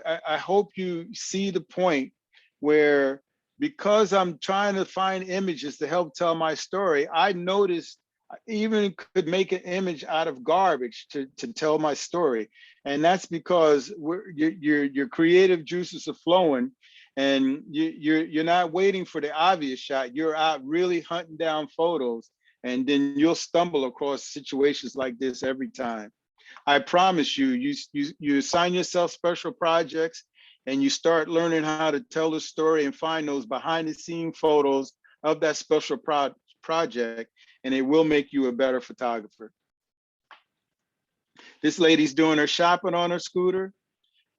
I hope you see the point where, because I'm trying to find images to help tell my story, I noticed I even could make an image out of garbage to tell my story. And that's because your creative juices are flowing, and you're not waiting for the obvious shot. You're out really hunting down photos, and then you'll stumble across situations like this every time. I promise you, you assign yourself special projects, and you start learning how to tell the story and find those behind the scene photos of that special project, and it will make you a better photographer. This lady's doing her shopping on her scooter.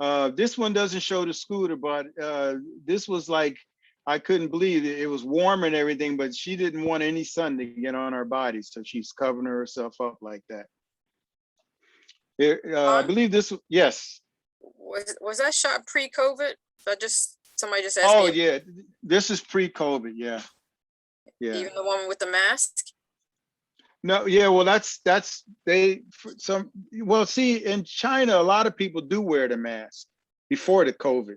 This one doesn't show the scooter, but this was like, I couldn't believe it. It was warm and everything, but she didn't want any sun to get on her body. So she's covering herself up like that. I believe this, yes. Was that shot pre-COVID? Somebody just asked Oh me. yeah, this is pre-COVID, yeah. Yeah. Even the one with the mask? No, yeah, well, well, see, in China, a lot of people do wear the mask before the COVID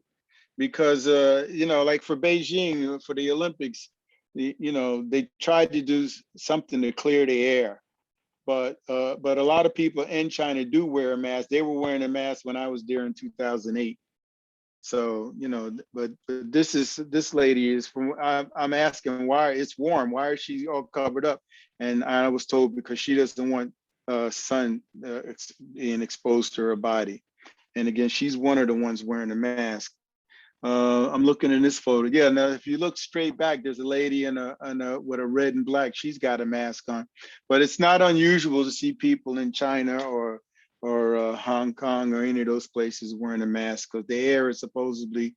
because, like for Beijing, for the Olympics, they tried to do something to clear the air. But a lot of people in China do wear a mask. They were wearing a mask when I was there in 2008. So, but this lady is from, I'm asking why it's warm. Why is she all covered up? And I was told because she doesn't want sun being exposed to her body. And again, she's one of the ones wearing a mask. I'm looking in this photo. Yeah, now if you look straight back, there's a lady with a red and black. She's got a mask on, but it's not unusual to see people in China or Hong Kong or any of those places wearing a mask because the air is supposedly,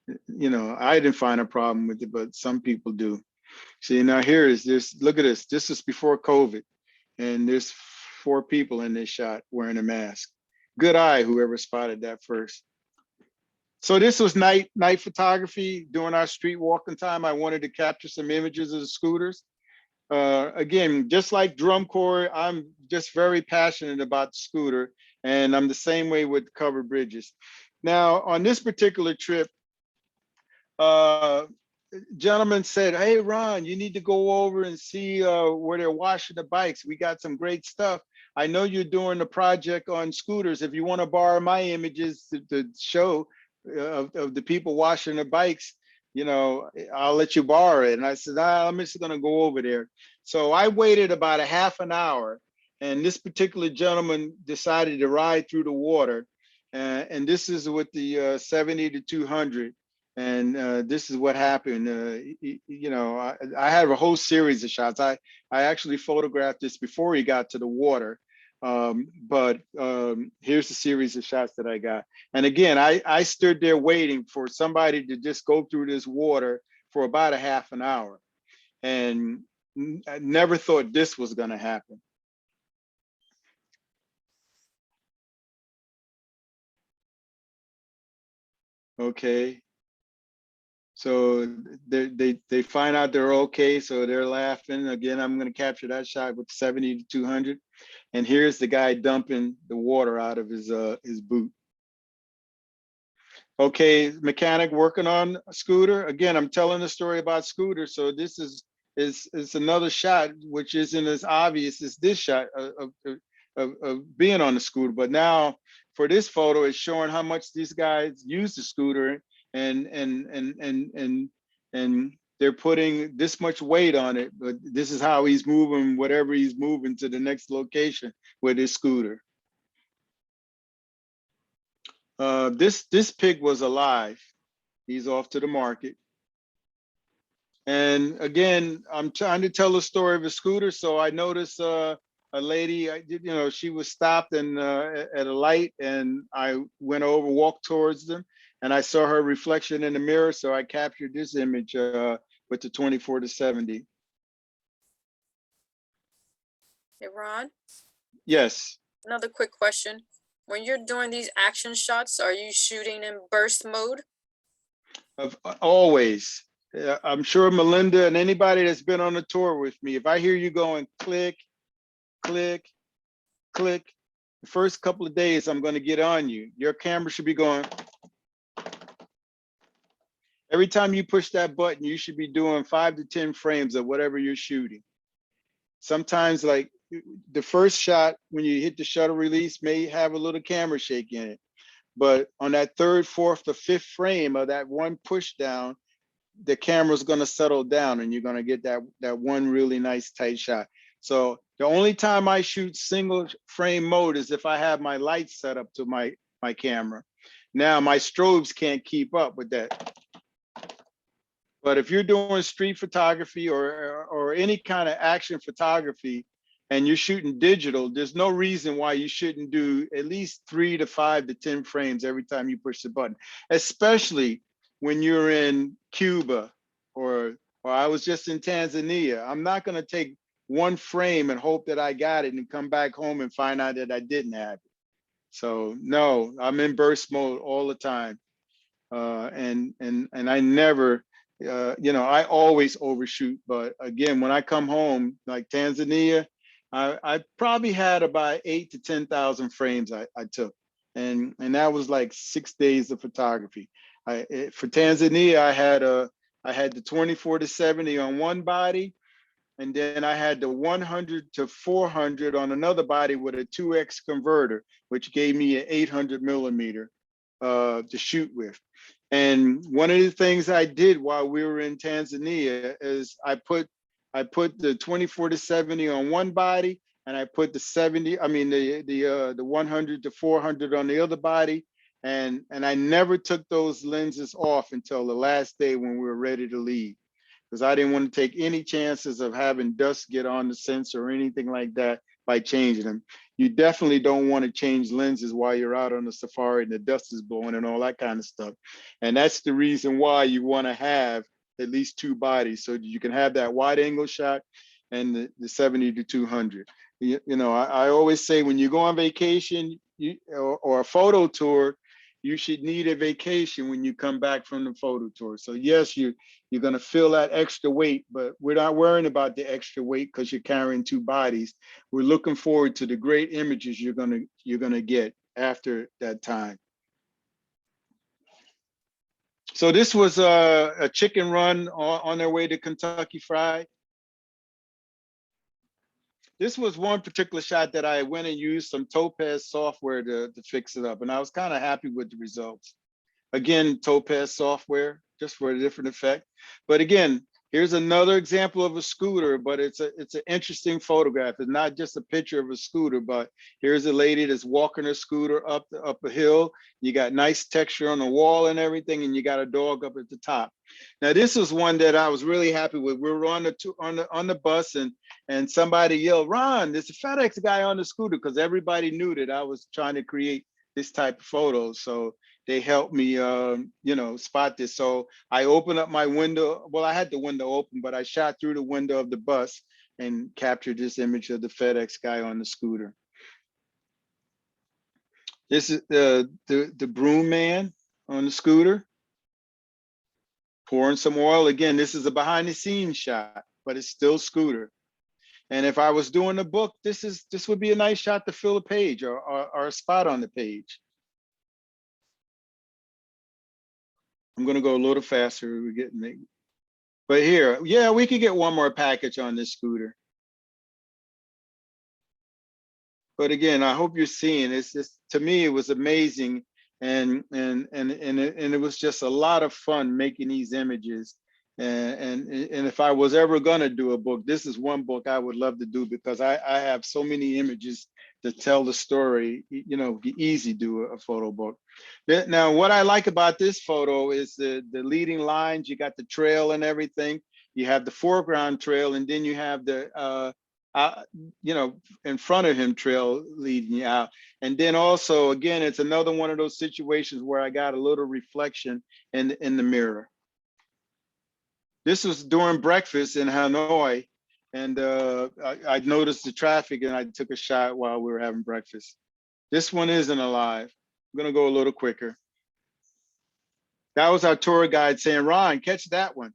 I didn't find a problem with it, but some people do. See, now here is this. Look at this. This is before COVID, and there's 4 people in this shot wearing a mask. Good eye, whoever spotted that first. So this was night photography during our street walking time. I wanted to capture some images of the scooters. Again, just like drum corps, I'm just very passionate about the scooter, and I'm the same way with covered bridges. Now, on this particular trip, gentleman said, "Hey, Ron, you need to go over and see where they're washing the bikes. We got some great stuff. I know you're doing a project on scooters. If you want to borrow my images to show of the people washing their bikes, I'll let you borrow it." And I said, I'm just going to go over there. So I waited about a half an hour, and this particular gentleman decided to ride through the water. And this is with the 70 to 200. And this is what happened. I had a whole series of shots. I actually photographed this before he got to the water. But here's the series of shots that I got. And again, I stood there waiting for somebody to just go through this water for about a half an hour. And I never thought this was going to happen. Okay. So they find out they're okay, so they're laughing. Again, I'm going to capture that shot with 70 to 200. And here's the guy dumping the water out of his boot. Okay, mechanic working on a scooter. Again, I'm telling the story about scooters, so this is another shot which isn't as obvious as this shot of being on the scooter. But now for this photo, it's showing how much these guys use the scooter, and they're putting this much weight on it. But this is how he's moving whatever he's moving to the next location with his scooter. This pig was alive. He's off to the market. And again, I'm trying to tell the story of a scooter. So I noticed a lady, she was stopped at a light, and I went over, walked towards them, and I saw her reflection in the mirror. So I captured this image with the 24 to 70. Hey, Ron? Yes. Another quick question. When you're doing these action shots, are you shooting in burst mode? Always. I'm sure Melinda and anybody that's been on a tour with me, if I hear you going click, click, click, the first couple of days I'm going to get on you. Your camera should be going. Every time you push that button, you should be doing 5 to 10 frames of whatever you're shooting. Sometimes, like the first shot, when you hit the shutter release, may have a little camera shake in it. But on that 3rd, 4th, or 5th frame of that one push down, the camera's going to settle down, and you're going to get that one really nice tight shot. So the only time I shoot single frame mode is if I have my lights set up to my camera. Now my strobes can't keep up with that. But if you're doing street photography or any kind of action photography, and you're shooting digital, there's no reason why you shouldn't do at least 3 to 5 to 10 frames every time you push the button, especially when you're in Cuba or I was just in Tanzania. I'm not going to take one frame and hope that I got it and come back home and find out that I didn't have it. So no, I'm in burst mode all the time. And I never, I always overshoot. But again, when I come home, like Tanzania, I probably had about 8 to 10,000 frames I took, and that was like 6 days of photography. For Tanzania, I had the 24 to 70 on one body, and then I had the 100 to 400 on another body with a 2x converter, which gave me an 800 millimeter to shoot with. And one of the things I did while we were in Tanzania is I put the 24 to 70 on one body, and I put the 100 to 400 on the other body, and I never took those lenses off until the last day when we were ready to leave, because I didn't want to take any chances of having dust get on the sensor or anything like that by changing them. You definitely don't want to change lenses while you're out on the safari and the dust is blowing and all that kind of stuff. And that's the reason why you want to have at least 2 bodies, so you can have that wide angle shot and the 70 to 200. I always say when you go on vacation or a photo tour, you should need a vacation when you come back from the photo tour. So yes, you're going to feel that extra weight, but we're not worrying about the extra weight because you're carrying 2 bodies. We're looking forward to the great images you're going to get after that time. So this was a chicken run on their way to Kentucky Fried. This was one particular shot that I went and used some Topaz software to fix it up, and I was kind of happy with the results. Again, Topaz software, just for a different effect. But again, here's another example of a scooter, but it's an interesting photograph. It's not just a picture of a scooter, but here's a lady that's walking her scooter up a hill. You got nice texture on the wall and everything, and you got a dog up at the top. Now, this was one that I was really happy with. We were on the bus, and somebody yelled, "Ron, there's a FedEx guy on the scooter," because everybody knew that I was trying to create this type of photo. So they helped me, spot this. So I opened up my window. Well, I had the window open, but I shot through the window of the bus and captured this image of the FedEx guy on the scooter. This is the broom man on the scooter, pouring some oil. Again, this is a behind the scenes shot, but it's still scooter. And if I was doing a book, this would be a nice shot to fill a page or a spot on the page. I'm going to go a little faster. We're getting it. But here, yeah, we could get one more package on this scooter. But again, I hope you're seeing this. To me, it was amazing, and it was just a lot of fun making these images. And if I was ever going to do a book, this is one book I would love to do, because I have so many images to tell the story. Easy do a photo book. Now, what I like about this photo is the leading lines. You got the trail and everything. You have the foreground trail, and then you have the in front of him trail leading you out. And then also, again, it's another one of those situations where I got a little reflection in the mirror. This was during breakfast in Hanoi, and I noticed the traffic, and I took a shot while we were having breakfast. This one isn't alive. I'm gonna go a little quicker. That was our tour guide saying, "Ron, catch that one."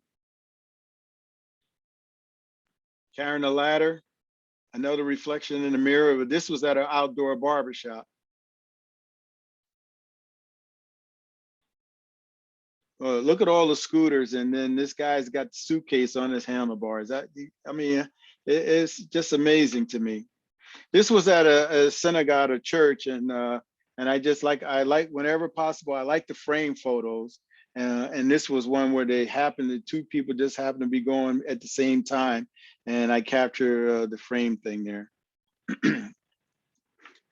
Carrying a ladder, another reflection in the mirror, but this was at an outdoor barbershop. Look at all the scooters, and then this guy's got the suitcase on his handlebars. It's just amazing to me. This was at a synagogue, a church, and I like whenever possible, I like to frame photos. And this was one where two people just happened to be going at the same time, and I capture the frame thing there.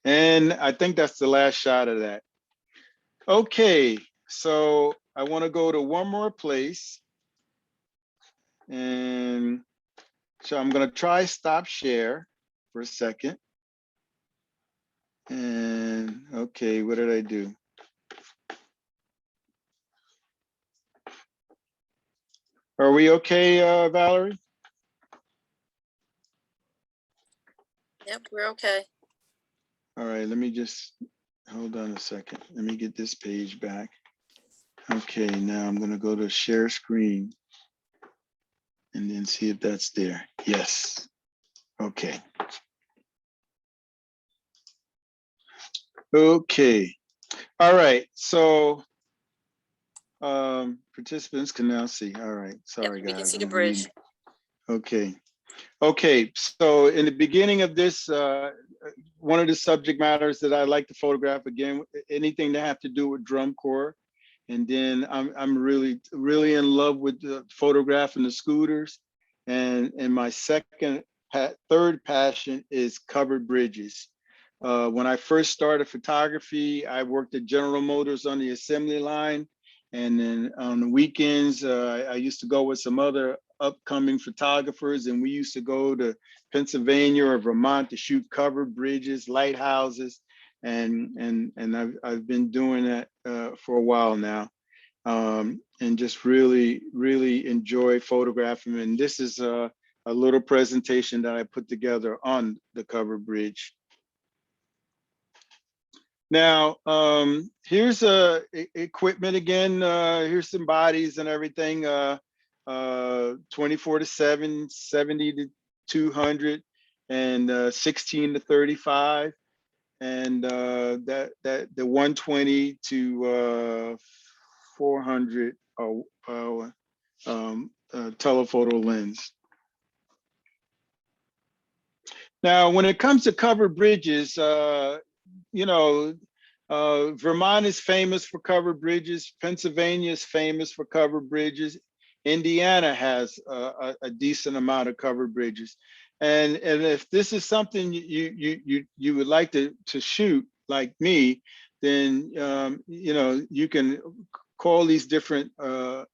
And I think that's the last shot of that. Okay, so I want to go to one more place. And so I'm going to try stop share. for a second. And okay, what did I do? Are we okay, Valerie? Yep, we're okay. All right, let me just, hold on a second. Let me get this page back. Okay, now I'm gonna go to share screen and then see if that's there. Yes, okay. Okay, all right, so participants can now see. All right, sorry Yep, we can guys. see the I'm bridge. reading. Okay. Okay, so in the beginning of this, one of the subject matters that I like to photograph, again, anything that have to do with drum corps. And then I'm really in love with the photographing the scooters. And my third passion is covered bridges. When I first started photography, I worked at General Motors on the assembly line. And then on the weekends, I used to go with some other upcoming photographers, and we used to go to Pennsylvania or Vermont to shoot covered bridges, lighthouses, and I've been doing that for a while now, and just really enjoy photographing. And this is a little presentation that I put together on the covered bridge. Now, here's equipment again. Here's some bodies and everything. 24-7, 70-200, and 16 to 35, and the 120 to 400 telephoto lens. Now, when it comes to covered bridges, you know, Vermont is famous for covered bridges. Pennsylvania is famous for covered bridges. Indiana has a decent amount of covered bridges. And if this is something you would like to shoot like me, then you know, you can call these different or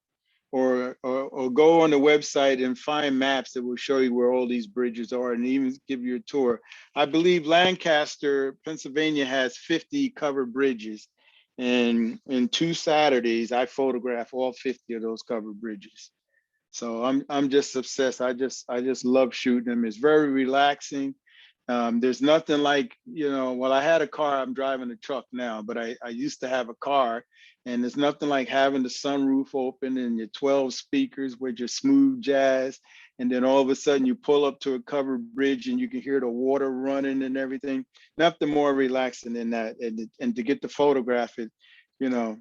go on the website and find maps that will show you where all these bridges are and even give you a tour. I believe Lancaster, Pennsylvania has 50 covered bridges. And in 2 Saturdays, I photograph all 50 of those covered bridges. So I'm just obsessed. I just love shooting them. It's very relaxing. There's nothing like, you know, well, I had a car, I'm driving a truck now, but I used to have a car, and there's nothing like having the sunroof open and your 12 speakers with your smooth jazz. And then all of a sudden you pull up to a covered bridge and you can hear the water running and everything. Nothing more relaxing than that. And to get to photograph it, you know,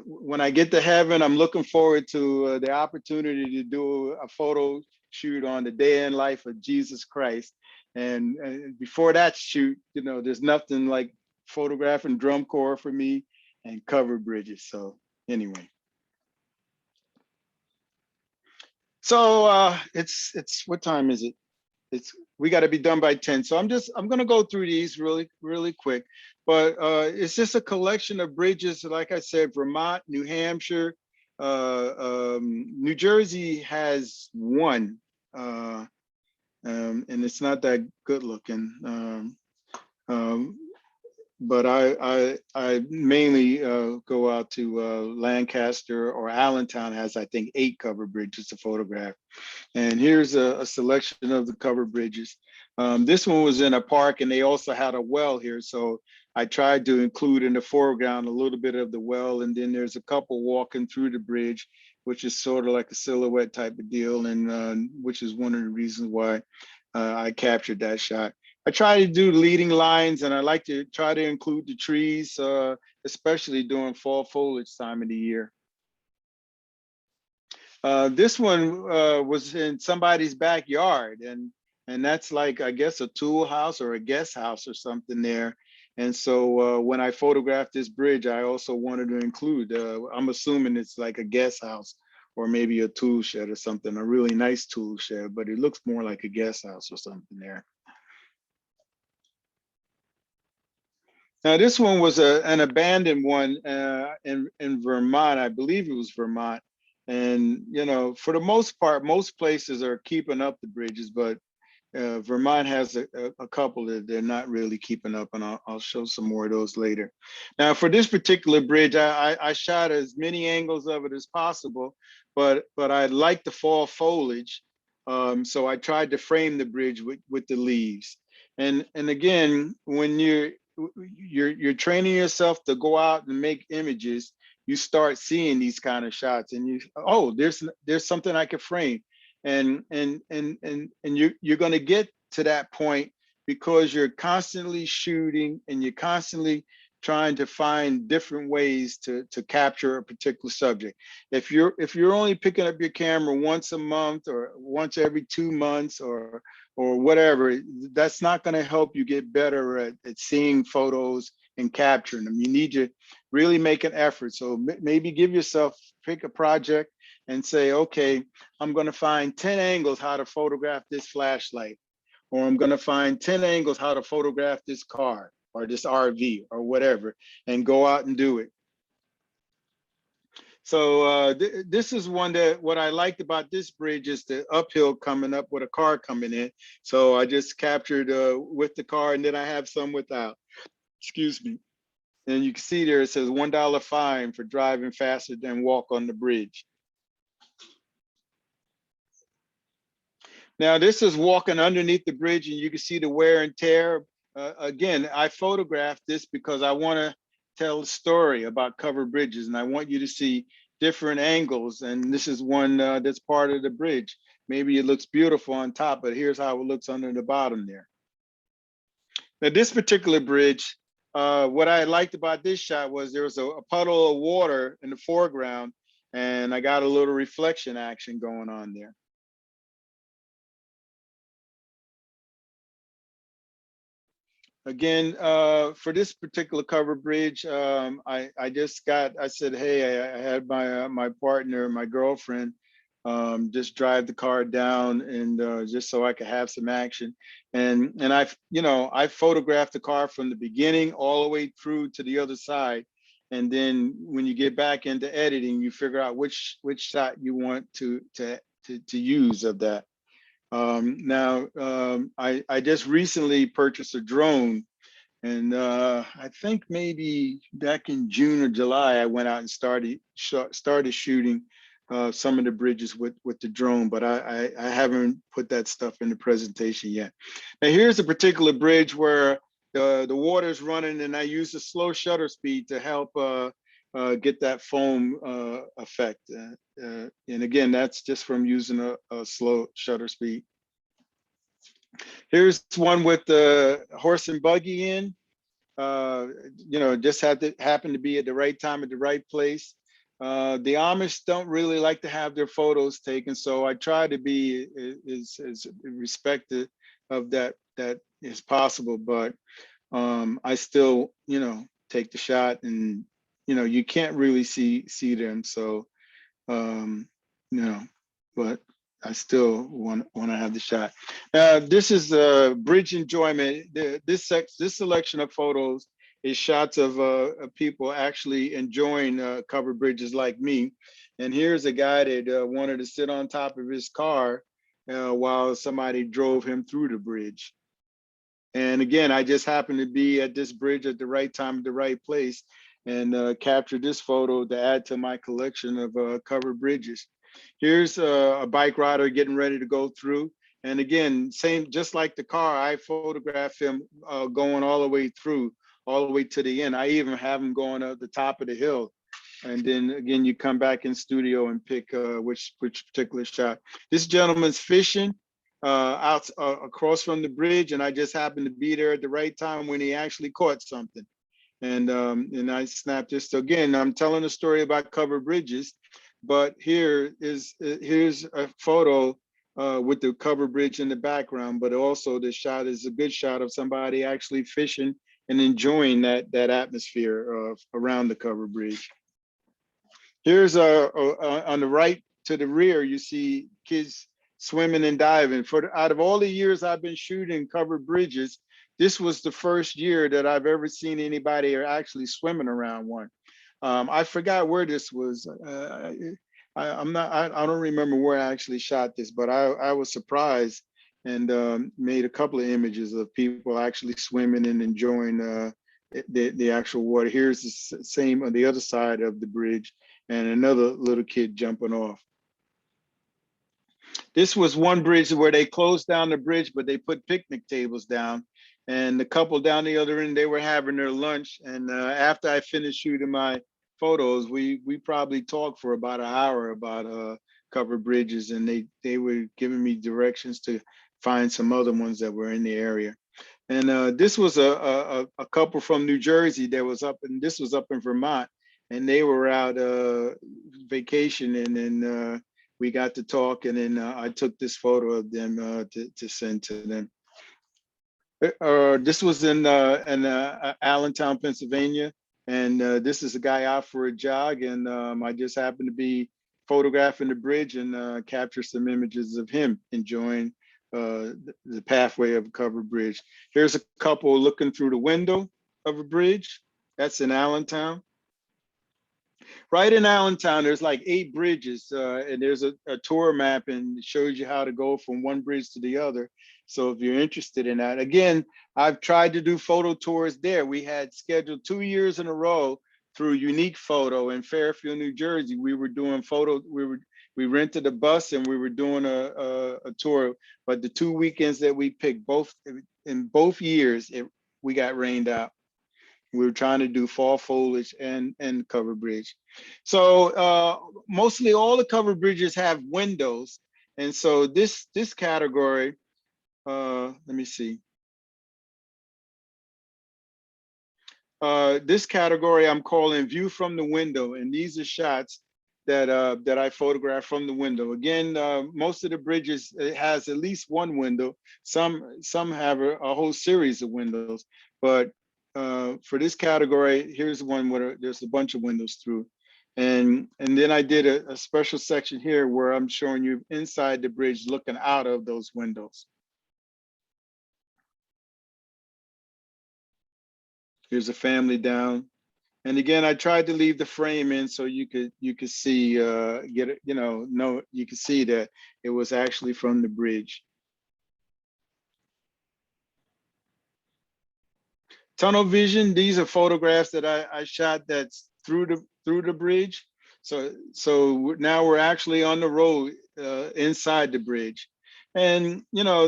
when I get to heaven, I'm looking forward to the opportunity to do a photo shoot on the day in life of Jesus Christ. And before that shoot, you know, there's nothing like photographing drum corps for me and covered bridges. So anyway. So it's what time is it? We got to be done by 10. So I'm going to go through these really quick, but it's just a collection of bridges. Like I said, Vermont, New Hampshire, New Jersey has one, and it's not that good looking. But I mainly go out to Lancaster, or Allentown has, I think, 8 covered bridges to photograph. And here's a selection of the covered bridges. This one was in a park, and they also had a well here. So I tried to include in the foreground a little bit of the well, and then there's a couple walking through the bridge, which is sort of like a silhouette type of deal, and which is one of the reasons why I captured that shot. I try to do leading lines, and I like to try to include the trees, especially during fall foliage time of the year. This one was in somebody's backyard, and that's like, I guess, a tool house or a guest house or something there. And so when I photographed this bridge, I also wanted to include, I'm assuming it's like a guest house or maybe a tool shed or something, a really nice tool shed, but it looks more like a guest house or something there. Now, this one was an abandoned one in Vermont. I believe it was Vermont. And, you know, for the most part, most places are keeping up the bridges, but Vermont has a couple that they're not really keeping up, and I'll show some more of those later. Now, for this particular bridge, I shot as many angles of it as possible, but I like the fall foliage, so I tried to frame the bridge with the leaves. And again, when you're training yourself to go out and make images, you start seeing these kind of shots, and oh, there's something I could frame. And you're going to get to that point because you're constantly shooting and you're constantly trying to find different ways to capture a particular subject. If you're only picking up your camera once a month or once every 2 months or whatever, that's not going to help you get better at seeing photos and capturing them. You need to really make an effort. So maybe give yourself, pick a project and say, okay, I'm going to find 10 angles how to photograph this flashlight, or I'm going to find 10 angles how to photograph this car or this RV or whatever, and go out and do it. So this is one that what I liked about this bridge is the uphill coming up with a car coming in. So I just captured with the car, and then I have some without. Excuse me. And you can see there it says $1 fine for driving faster than walk on the bridge. Now this is walking underneath the bridge, and you can see the wear and tear. Again, I photographed this because I want to tell a story about covered bridges, and I want you to see different angles. And this is one that's part of the bridge. Maybe it looks beautiful on top, but here's how it looks under the bottom there. Now this particular bridge, what I liked about this shot was there was a puddle of water in the foreground, and I got a little reflection action going on there. Again, for this particular covered bridge, I said, hey, I had my partner, my girlfriend, just drive the car down, and just so I could have some action. And I photographed the car from the beginning all the way through to the other side. And then when you get back into editing, you figure out which shot you want to use of that. I just recently purchased a drone, and I think maybe back in June or July, I went out and started shooting some of the bridges with the drone, but I haven't put that stuff in the presentation yet. Now here's a particular bridge where the water's running, and I use a slow shutter speed to help get that foam effect. And again, that's just from using a slow shutter speed. Here's one with the horse and buggy in. Just happened to be at the right time at the right place. The Amish don't really like to have their photos taken, so I try to be as respected of that as possible. But I still, take the shot, and you can't really see them. So, but I still want to have the shot. This is bridge enjoyment. This selection of photos is shots of people actually enjoying covered bridges like me. And here's a guy that wanted to sit on top of his car while somebody drove him through the bridge. And again, I just happened to be at this bridge at the right time, at the right place, and captured this photo to add to my collection of covered bridges. Here's a bike rider getting ready to go through. And again, just like the car, I photographed him going all the way through, all the way to the end. I even have him going up the top of the hill. And then again, you come back in studio and pick which particular shot. This gentleman's fishing out across from the bridge, and I just happened to be there at the right time when he actually caught something. And I snapped this. So again, I'm telling a story about covered bridges. But here's a photo with the covered bridge in the background, but also the shot is a good shot of somebody actually fishing and enjoying that atmosphere around the covered bridge. Here's on the right to the rear, you see kids swimming and diving. Out of all the years I've been shooting covered bridges, this was the first year that I've ever seen anybody actually swimming around one. I forgot where this was. I don't remember where I actually shot this, but I was surprised and made a couple of images of people actually swimming and enjoying the actual water. Here's the same on the other side of the bridge, and another little kid jumping off. This was one bridge where they closed down the bridge, but they put picnic tables down. And the couple down the other end, they were having their lunch. And after I finished shooting my photos, we probably talked for about an hour about covered bridges, and they were giving me directions to find some other ones that were in the area. And this was a couple from New Jersey that was up, and this was up in Vermont, and they were out vacationing, and we got to talk, and then I took this photo of them to send to them. This was in Allentown, Pennsylvania, and this is a guy out for a jog, and I just happened to be photographing the bridge and capture some images of him enjoying the pathway of a covered bridge. Here's a couple looking through the window of a bridge. That's in Allentown. Right in Allentown, there's like 8 bridges, and there's a tour map, and it shows you how to go from one bridge to the other. So if you're interested in that, again, I've tried to do photo tours there. We had scheduled 2 years in a row through Unique Photo in Fairfield, New Jersey. We were doing we rented a bus and we were doing a tour. But the 2 weekends that we picked, in both years, we got rained out. We were trying to do fall foliage and covered bridge. So mostly all the covered bridges have windows. And so this category, let me see. This category I'm calling view from the window. And these are shots that I photographed from the window. Again, most of the bridges, it has at least one window. Some have a whole series of windows, but for this category, here's one where there's a bunch of windows through. And then I did a special section here where I'm showing you inside the bridge looking out of those windows. Here's a family down. And again, I tried to leave the frame in so you could see, you could see that it was actually from the bridge. Tunnel vision, these are photographs that I shot that's through the bridge. So now we're actually on the road inside the bridge. And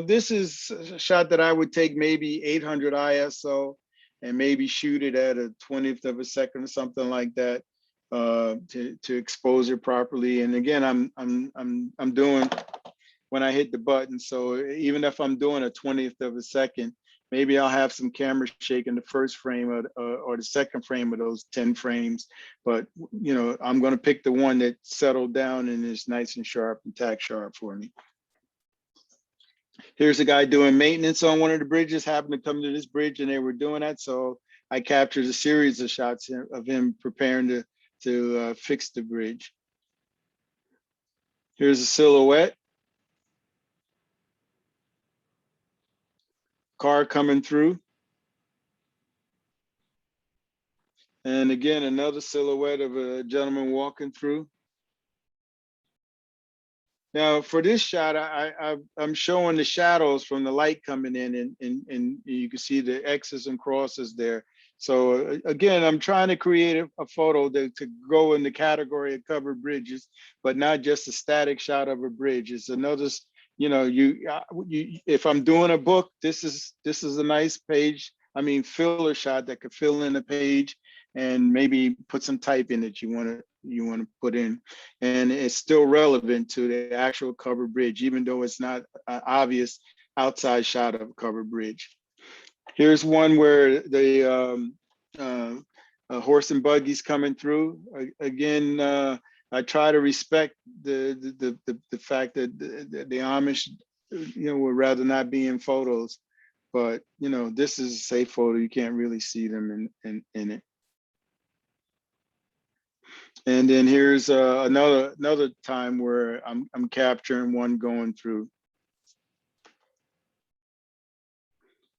this is a shot that I would take maybe 800 ISO and maybe shoot it at a 20th of a second or something like that to expose it properly. And again, I'm doing when I hit the button. So even if I'm doing a 20th of a second, maybe I'll have some camera shake in the first frame or the second frame of those 10 frames. But I'm going to pick the one that settled down and is nice and sharp and tack sharp for me. Here's a guy doing maintenance on one of the bridges, happened to come to this bridge and they were doing that. So I captured a series of shots of him preparing to fix the bridge. Here's a silhouette. Car coming through. And again, another silhouette of a gentleman walking through. Now for this shot, I'm showing the shadows from the light coming in, and you can see the X's and crosses there. So again, I'm trying to create a photo to go in the category of covered bridges, but not just a static shot of a bridge. It's another, if I'm doing a book, this is a nice page. I mean, filler shot that could fill in a page and maybe put some type in that you want to put in, and it's still relevant to the actual covered bridge, even though it's not an obvious outside shot of a covered bridge. Here's one where the horse and buggies coming through. Again, I try to respect the fact that the Amish, would rather not be in photos, but this is a safe photo. You can't really see them in it. And then here's another time where I'm capturing one going through.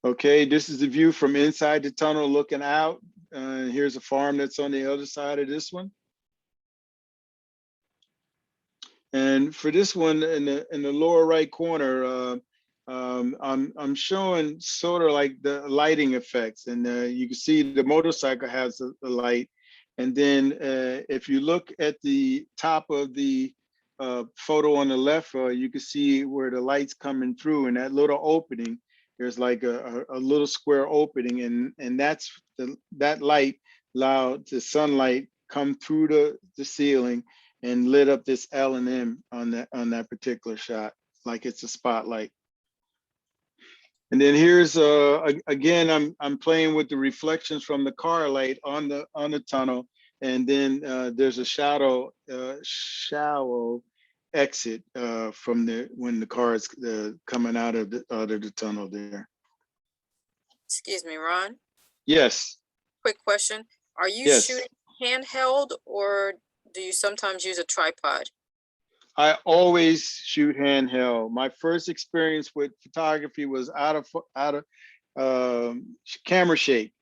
Okay, this is the view from inside the tunnel looking out. Here's a farm that's on the other side of this one. And for this one in the lower right corner, I'm showing sort of like the lighting effects, and you can see the motorcycle has a light. And then if you look at the top of the photo on the left, you can see where the light's coming through, and that little opening, there's like a little square opening, and that's that light allowed the sunlight come through the ceiling and lit up this L and M on that particular shot, like it's a spotlight. And then here's again, I'm playing with the reflections from the car light on the tunnel, and then there's a shallow exit from when the car is coming out of the tunnel there. Excuse me, Ron. Yes. Quick question. Are you Yes. shooting handheld or do you sometimes use a tripod? I always shoot handheld. My first experience with photography was out of camera shake.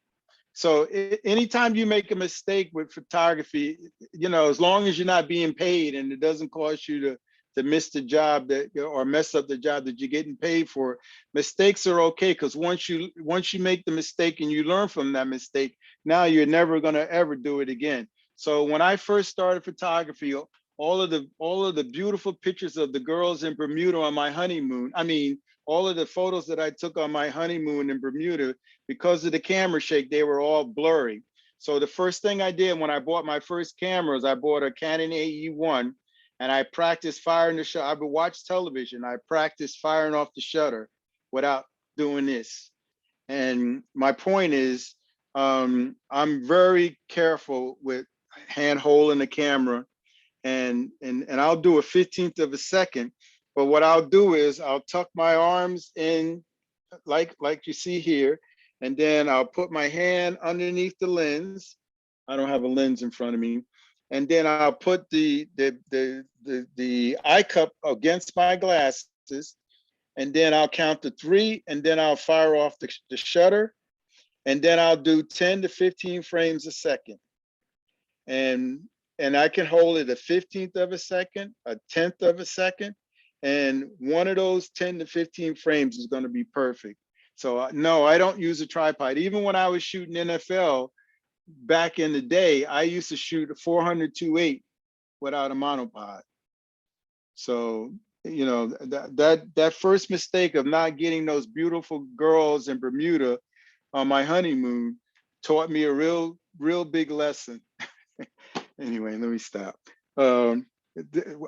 So anytime you make a mistake with photography, you know, as long as you're not being paid and it doesn't cause you to miss the job or mess up the job that you're getting paid for, mistakes are okay, because once you make the mistake and you learn from that mistake, now you're never gonna ever do it again. So when I first started photography, all of the beautiful pictures of the girls in Bermuda on my honeymoon, I mean, all of the photos that I took on my honeymoon in Bermuda, because of the camera shake, they were all blurry. So the first thing I did when I bought my first cameras, I bought a Canon AE1, and I practiced firing the shutter. I would watch television. I practiced firing off the shutter without doing this. And my point is, I'm very careful with hand holding the camera, and I'll do a 15th of a second. But what I'll do is I'll tuck my arms in like you see here, and then I'll put my hand underneath the lens. I don't have a lens in front of me. And then I'll put the eye cup against my glasses, and then I'll count to 3, and then I'll fire off the shutter, and then I'll do 10 to 15 frames a second. And I can hold it a 15th of a second, a 10th of a second, and one of those 10 to 15 frames is going to be perfect. So no, I don't use a tripod. Even when I was shooting NFL back in the day, I used to shoot a 400-2.8 without a monopod. So, you know, that first mistake of not getting those beautiful girls in Bermuda on my honeymoon taught me a real big lesson. Anyway, let me stop.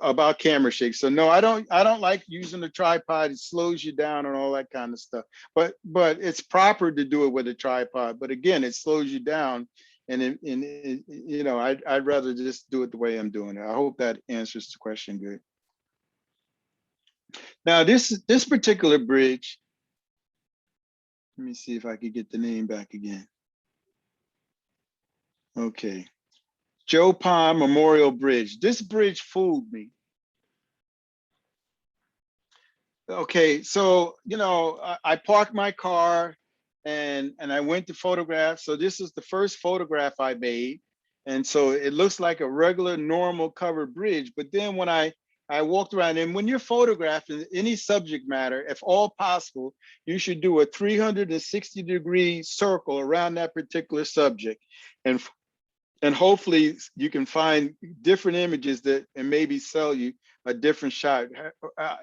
About camera shake. So no, I don't like using the tripod. It slows you down and all that kind of stuff. But it's proper to do it with a tripod. But again, it slows you down, and you know, I'd rather just do it the way I'm doing it. I hope that answers the question good. Now this particular bridge, let me see if I could get the name back again. Okay. Joe Pond Memorial Bridge. This bridge fooled me. Okay, so, you know, I parked my car and I went to photograph. So this is the first photograph I made. And so it looks like a regular, normal covered bridge. But then when I walked around, and when you're photographing any subject matter, if all possible, you should do a 360-degree circle around that particular subject. And hopefully you can find different images that and maybe sell you a different shot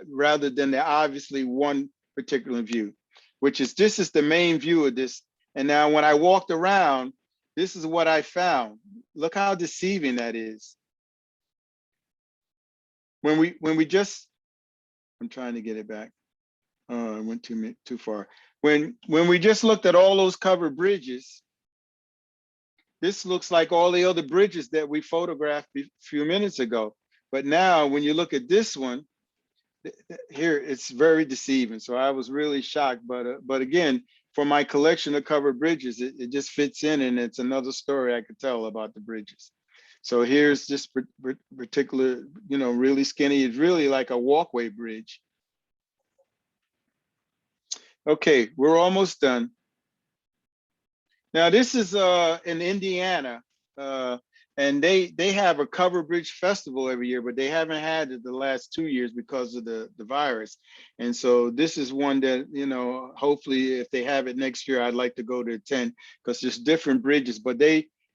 rather than the obviously one particular view, which is this is the main view of this. And now when I walked around, this is what I found. Look how deceiving that is. When we just, I'm trying to get it back. I went too far. When we just looked at all those covered bridges, this looks like all the other bridges that we photographed a few minutes ago. But now when you look at this one, here, it's very deceiving. So I was really shocked. But again, for my collection of covered bridges, it just fits in, and it's another story I could tell about the bridges. So here's this particular, you know, really skinny. It's really like a walkway bridge. Okay, we're almost done. Now this is in Indiana. And they have a covered bridge festival every year, but they haven't had it the last 2 years because of the virus. And so this is one that, you know, hopefully if they have it next year, I'd like to go to attend, because there's different bridges, but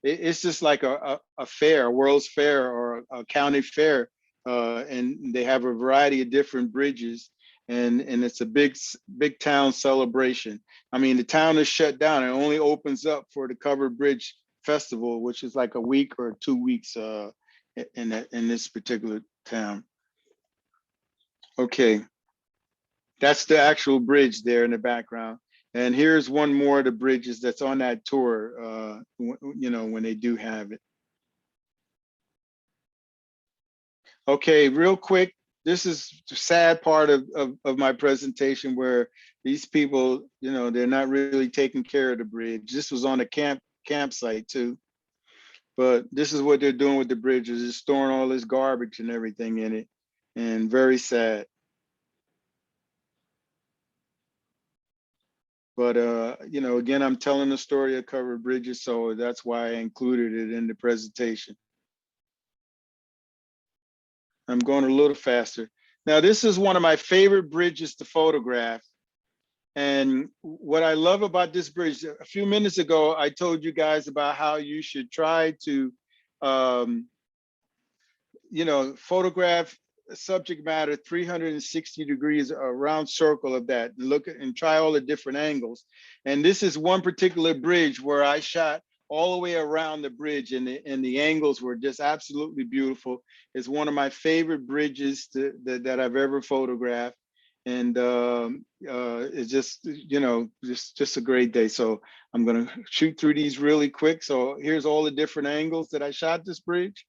it's just like a fair, a World's Fair or a county fair. And they have a variety of different bridges, and it's a big town celebration. I mean, the town is shut down. It only opens up for the covered bridge festival, which is like a week or 2 weeks in this particular town. Okay, that's the actual bridge there in the background. And here's one more of the bridges that's on that tour, you know, when they do have it. Okay, real quick, this is the sad part of my presentation, where these people, you know, they're not really taking care of the bridge. This was on a campsite too. But this is what they're doing with the bridges, is storing all this garbage and everything in it, and very sad. But you know, again, I'm telling the story of covered bridges, so that's why I included it in the presentation. I'm going a little faster. Now, this is one of my favorite bridges to photograph. And what I love about this bridge, a few minutes ago, I told you guys about how you should try to, you know, photograph subject matter 360 degrees, a round circle of that, and look at and try all the different angles. And this is one particular bridge where I shot all the way around the bridge, and the angles were just absolutely beautiful. It's one of my favorite bridges that I've ever photographed. And it's just, you know, just a great day. So I'm gonna shoot through these really quick. So here's all the different angles that I shot this bridge.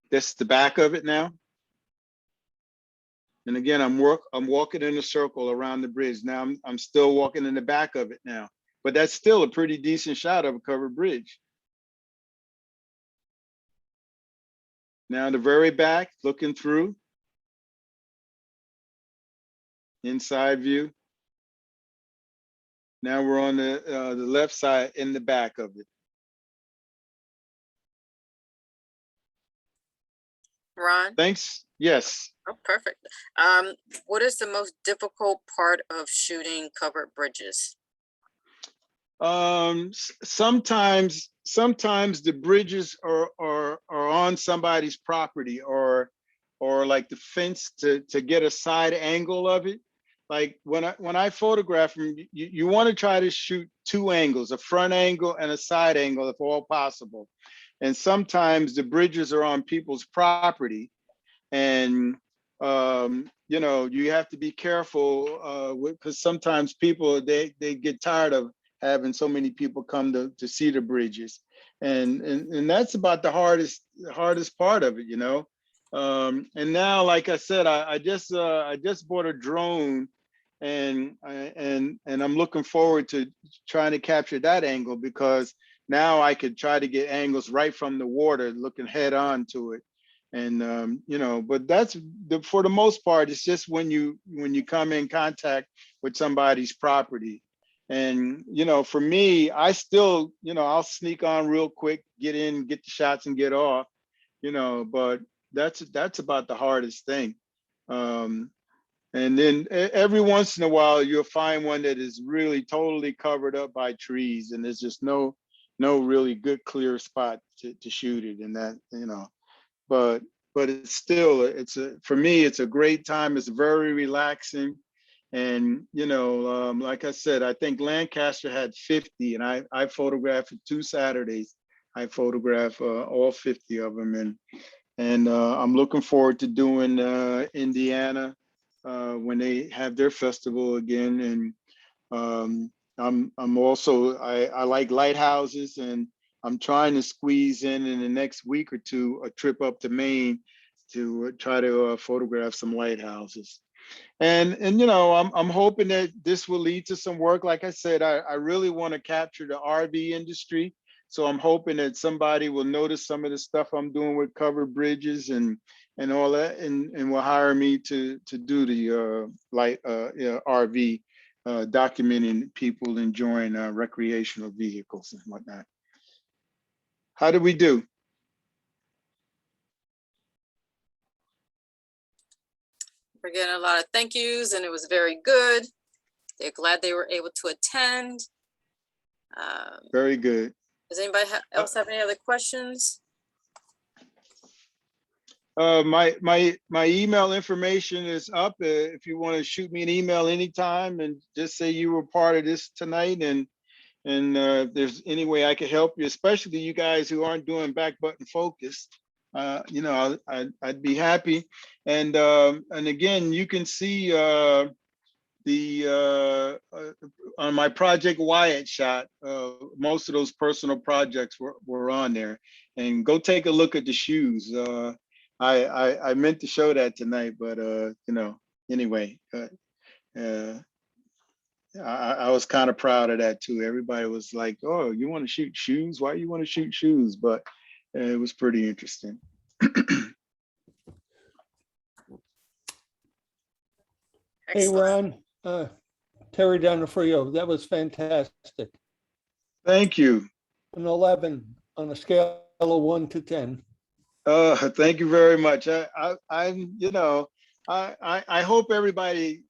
This is the back of it now. And again, I'm walking in a circle around the bridge. Now I'm still walking in the back of it now, but that's still a pretty decent shot of a covered bridge. Now the very back, looking through, inside view. Now we're on the left side in the back of it. Ron? Thanks. Yes. Oh, perfect. What is the most difficult part of shooting covered bridges? Sometimes the bridges are on somebody's property, or like the fence to get a side angle of it. Like when I photograph them, you want to try to shoot two angles, a front angle and a side angle if all possible. And sometimes the bridges are on people's property, and you know, you have to be careful because sometimes people they get tired of having so many people come to see the bridges, and that's about the hardest part of it, you know. And now, like I said, I just bought a drone, and I'm looking forward to trying to capture that angle, because now I could try to get angles right from the water, looking head on to it. And you know, but that's for the most part, it's just when you come in contact with somebody's property. And you know, for me, I still, you know, I'll sneak on real quick, get in, get the shots and get off, you know, but that's about the hardest thing. And then every once in a while you'll find one that is really totally covered up by trees, and there's just no really good clear spot to shoot it, and that, you know. But it's still, for me, it's a great time. It's very relaxing. And you know, like I said, I think Lancaster had 50, and I photographed for 2 Saturdays. I photographed all 50 of them, and I'm looking forward to doing Indiana when they have their festival again. And I'm also, I like lighthouses, and I'm trying to squeeze in the next week or two a trip up to Maine to try to photograph some lighthouses. And you know, I'm hoping that this will lead to some work. Like I said, I really want to capture the RV industry. So I'm hoping that somebody will notice some of the stuff I'm doing with covered bridges and all that, and will hire me to do the RV, documenting people enjoying recreational vehicles and whatnot. How did we do? We're getting a lot of thank yous, and it was very good. They're glad they were able to attend. Very good. Does anybody else have any other questions? My email information is up. If you want to shoot me an email anytime and just say you were part of this tonight, and if there's any way I could help you, especially you guys who aren't doing back button focus, you know, I'd be happy. And again, you can see on my Project Wyatt shot, most of those personal projects were on there. And go take a look at the shoes. I meant to show that tonight, but you know, anyway, I was kind of proud of that too. Everybody was like, "Oh, you want to shoot shoes? Why you want to shoot shoes?" But it was pretty interesting. Hey, Excellent. Ron, Terry down the Frio, that was fantastic. Thank you. An 11 on a scale of 1 to 10. Thank you very much. I'm, you know, I hope everybody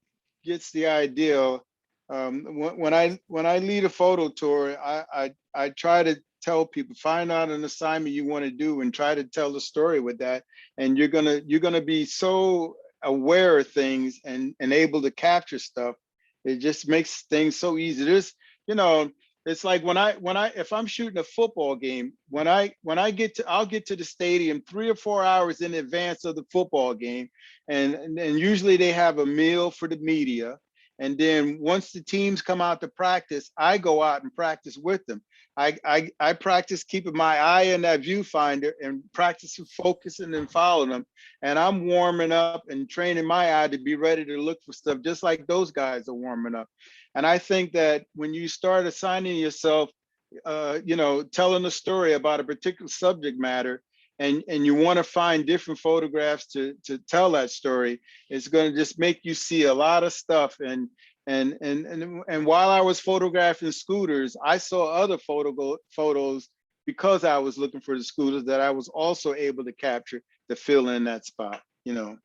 gets the idea. When I lead a photo tour, I try to tell people, find out an assignment you want to do and try to tell the story with that. And you're gonna be so aware of things and able to capture stuff. It just makes things so easy. There's, you know, it's like if I'm shooting a football game, I'll get to the stadium 3 or 4 hours in advance of the football game, and usually they have a meal for the media. And then once the teams come out to practice, I go out and practice with them. I practice keeping my eye in that viewfinder and practice focusing and following them. And I'm warming up and training my eye to be ready to look for stuff just like those guys are warming up. And I think that when you start assigning yourself, you know, telling a story about a particular subject matter, and you want to find different photographs to tell that story, it's going to just make you see a lot of stuff. And while I was photographing scooters, I saw other photos because I was looking for the scooters that I was also able to capture to fill in that spot, you know.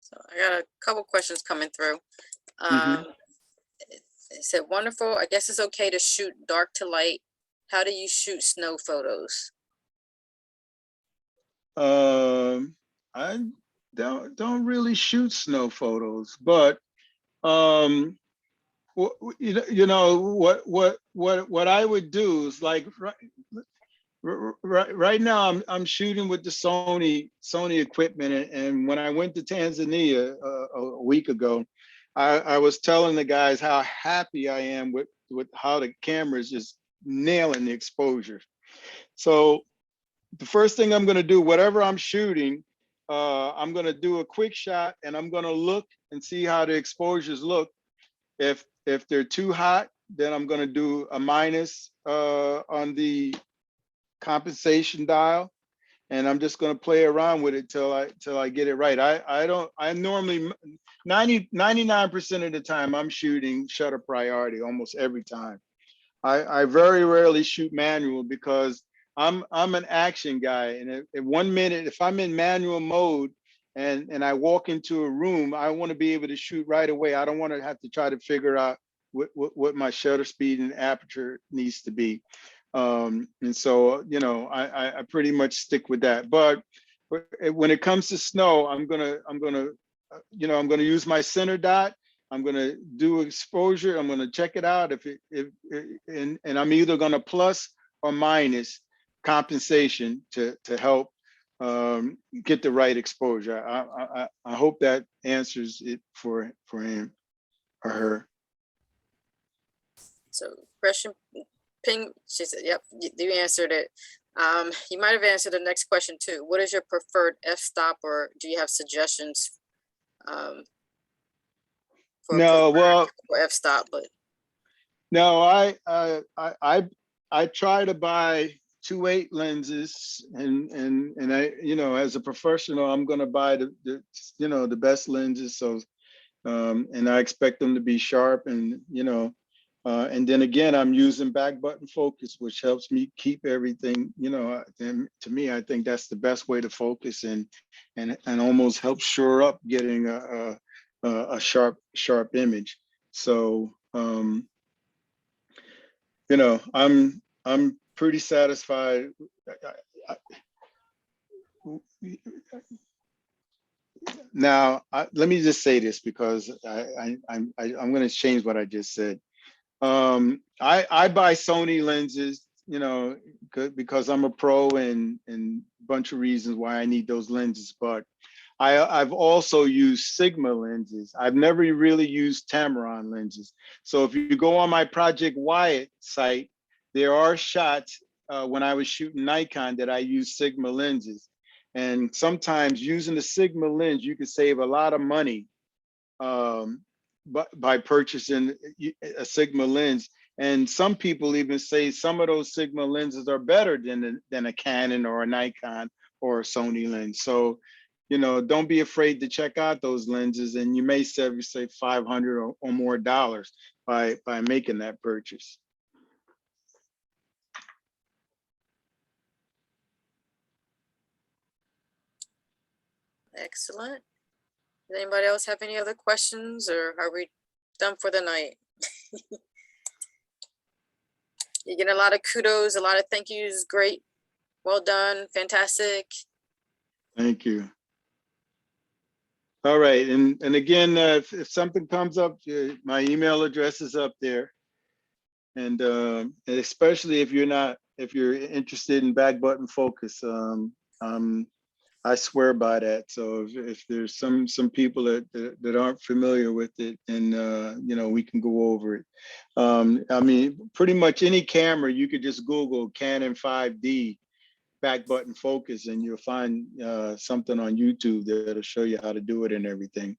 So I got a couple questions coming through. Mhm. It said, wonderful. I guess it's okay to shoot dark to light. How do you shoot snow photos? I don't really shoot snow photos, but you know what I would do is, like, right now I'm shooting with the Sony equipment, and when I went to Tanzania a week ago, I was telling the guys how happy I am with how the camera is just nailing the exposure. So the first thing I'm going to do, whatever I'm shooting, I'm going to do a quick shot, and I'm going to look and see how the exposures look. If they're too hot, then I'm going to do a minus on the compensation dial, and I'm just going to play around with it till I get it right. I normally 99% of the time I'm shooting shutter priority almost every time. I very rarely shoot manual because I'm an action guy, and at 1 minute, if I'm in manual mode and I walk into a room, I want to be able to shoot right away. I don't want to have to try to figure out what my shutter speed and aperture needs to be. And so, you know, I pretty much stick with that. But when it comes to snow, I'm gonna use my center dot. I'm gonna do exposure. I'm gonna check it out. And I'm either gonna plus or minus compensation to help get the right exposure. I hope that answers it for him or her. So question ping, she said, yep, you answered it. You might have answered the next question too. What is your preferred f-stop, or do you have suggestions for No, well, f-stop? But No, I try to buy 2.8 lenses, and I, as a professional, I'm going to buy the best lenses. So, and I expect them to be sharp, and then again, I'm using back button focus, which helps me keep everything, and to me, I think that's the best way to focus and almost help shore up getting a sharp image. So, I'm pretty satisfied. Now, let me just say this because I'm going to change what I just said. I buy Sony lenses, because I'm a pro and a bunch of reasons why I need those lenses. But I've also used Sigma lenses. I've never really used Tamron lenses. So if you go on my Project Wyatt site, there are shots when I was shooting Nikon that I use Sigma lenses. And sometimes using the Sigma lens, you can save a lot of money by purchasing a Sigma lens. And some people even say some of those Sigma lenses are better than a Canon or a Nikon or a Sony lens. So, don't be afraid to check out those lenses, and you may save, say, $500 or more by making that purchase. Excellent. Does anybody else have any other questions, or are we done for the night? You get a lot of kudos, a lot of thank yous. Great. Well done. Fantastic. Thank you. All right. And again, if something comes up, my email address is up there. And especially if you're interested in back button focus, I swear by that. So if there's some people that aren't familiar with it, then we can go over it. I mean, pretty much any camera, you could just Google Canon 5D back button focus, and you'll find something on YouTube that'll show you how to do it and everything.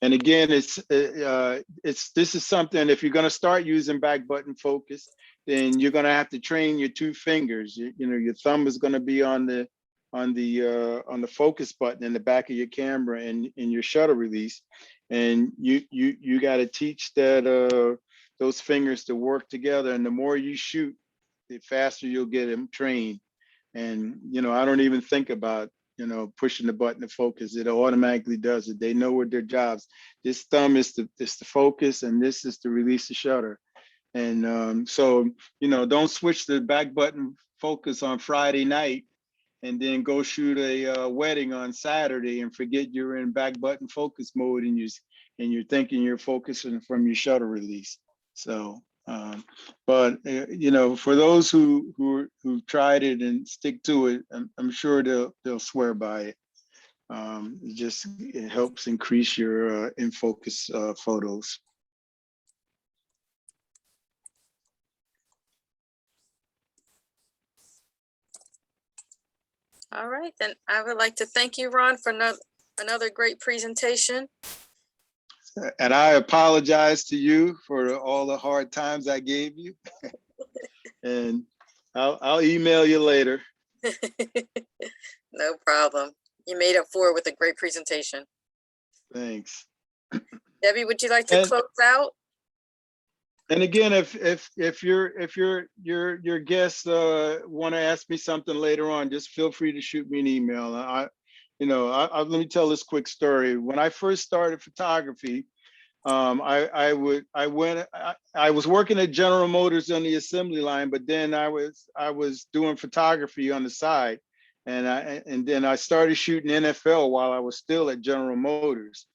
And again, this is something, if you're going to start using back button focus, then you're going to have to train your two fingers. Your thumb is going to be on the focus button in the back of your camera and in your shutter release, and you got to teach those fingers to work together. And the more you shoot, the faster you'll get them trained. And I don't even think about pushing the button to focus. It automatically does it. They know what their jobs. This thumb is to focus, and this is to release the shutter. And so don't switch the back button focus on Friday night and then go shoot a wedding on Saturday and forget you're in back button focus mode, and you're thinking you're focusing from your shutter release. So, but for those who tried it and stick to it, I'm sure they'll swear by it. It helps increase your in focus photos. All right, then I would like to thank you, Ron, for another great presentation. And I apologize to you for all the hard times I gave you. And I'll email you later. No problem. You made up for it with a great presentation. Thanks. Debbie, would you like to close out? And again, if your guests want to ask me something later on, just feel free to shoot me an email. Let me tell this quick story. When I first started photography, I was working at General Motors on the assembly line, but then I was doing photography on the side, and then I started shooting NFL while I was still at General Motors.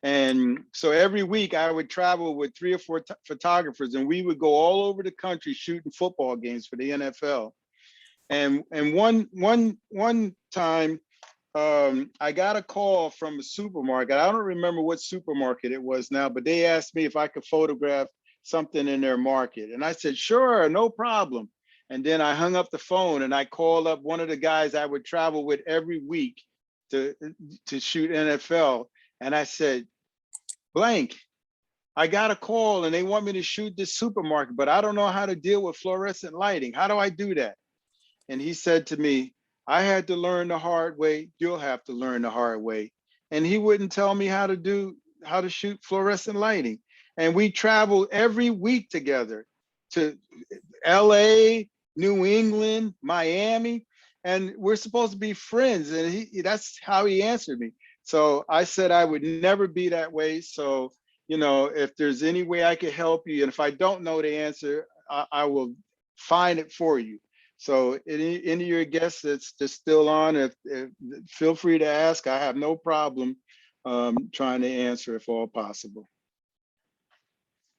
And so every week I would travel with 3 or 4 photographers, and we would go all over the country shooting football games for the NFL. And one time, I got a call from a supermarket. I don't remember what supermarket it was now, but they asked me if I could photograph something in their market. And I said, sure, no problem. And then I hung up the phone and I called up one of the guys I would travel with every week to shoot NFL. And I said, blank, I got a call and they want me to shoot this supermarket, but I don't know how to deal with fluorescent lighting. How do I do that? And he said to me, I had to learn the hard way. You'll have to learn the hard way. And he wouldn't tell me how to shoot fluorescent lighting. And we traveled every week together to LA, New England, Miami, and we're supposed to be friends. And that's how he answered me. So I said I would never be that way. So, you know, if there's any way I could help you, and if I don't know the answer, I will find it for you. So any of your guests that's still on, if feel free to ask. I have no problem trying to answer if all possible.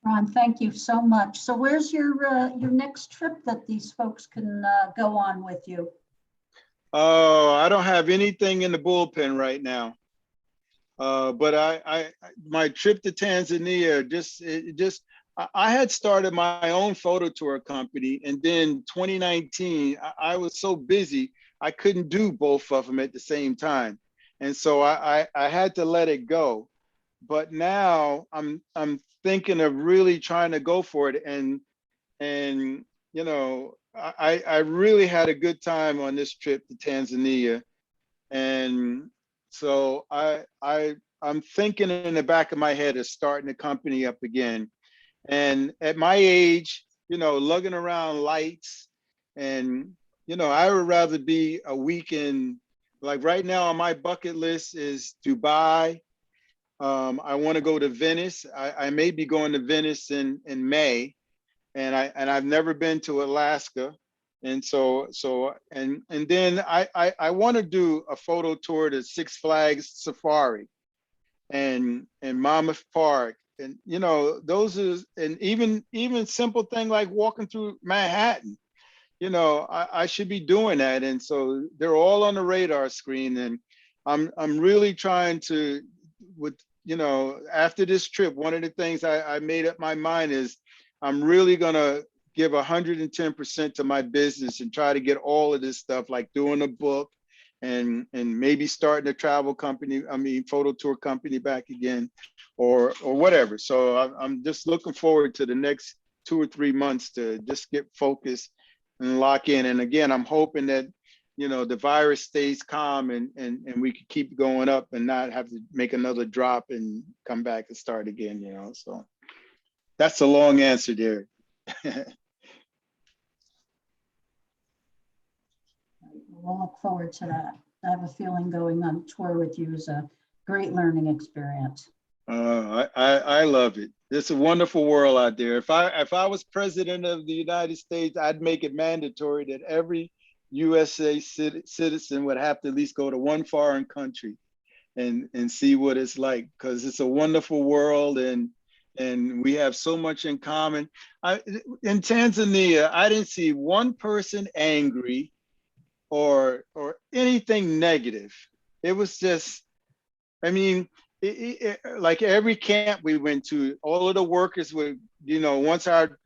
Ron, thank you so much. So where's your next trip that these folks can go on with you? Oh, I don't have anything in the bullpen right now. But my trip to Tanzania, I had started my own photo tour company, and then 2019, I was so busy, I couldn't do both of them at the same time. And so I had to let it go. But now I'm thinking of really trying to go for it. And you know, I really had a good time on this trip to Tanzania. And so I'm thinking in the back of my head of starting the company up again. And at my age, you know, lugging around lights, and, you know, I would rather be a weekend, like right now on my bucket list is Dubai. I want to go to Venice. I may be going to Venice in May, and I've never been to Alaska. And and then I want to do a photo tour to Six Flags Safari and Monmouth Park. And, you know, those are, and even simple thing like walking through Manhattan, you know, I should be doing that. And so they're all on the radar screen. And I'm really trying to, with, you know, after this trip, one of the things I made up my mind is I'm really gonna give 110% to my business and try to get all of this stuff, like doing a book and maybe starting a travel company, photo tour company back again, or whatever. So I'm just looking forward to the next 2 or 3 months to just get focused and lock in. And again, I'm hoping that, you know, the virus stays calm and we can keep going up and not have to make another drop and come back and start again, you know. So that's a long answer there. We'll look forward to that. I have a feeling going on tour with you is a great learning experience. I love it. It's a wonderful world out there. If I was president of the United States, I'd make it mandatory that every USA citizen would have to at least go to one foreign country and see what it's like, because it's a wonderful world and we have so much in common. In Tanzania, I didn't see one person angry or anything negative. It was just, I mean, like every camp we went to, all of the workers would, you know, once our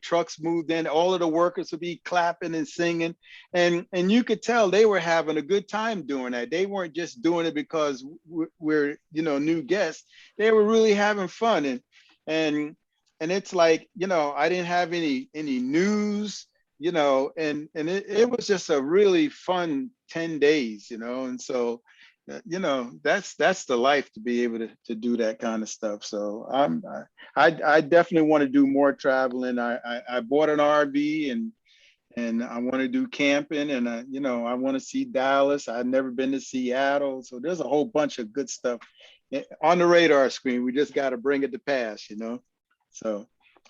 trucks moved in, all of the workers would be clapping and singing, and you could tell they were having a good time doing that. They weren't just doing it because we're, you know, new guests. They were really having fun, and it's like, you know, I didn't have any news, you know, and it was just a really fun 10 days, you know. And so, you know, that's the life, to be able to do that kind of stuff. So I definitely want to do more traveling. I bought an RV and I want to do camping, and you know, I want to see Dallas. I've never been to Seattle. So there's a whole bunch of good stuff on the radar screen. We just got to bring it to pass, you know. So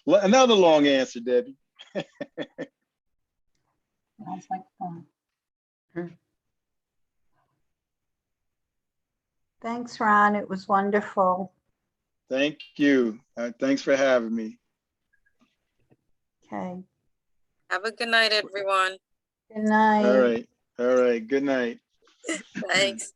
another long answer, Debbie. Sounds like fun. Thanks, Ron. It was wonderful. Thank you. Thanks for having me. Okay. Have a good night, everyone. Good night. All right. Good night. Thanks.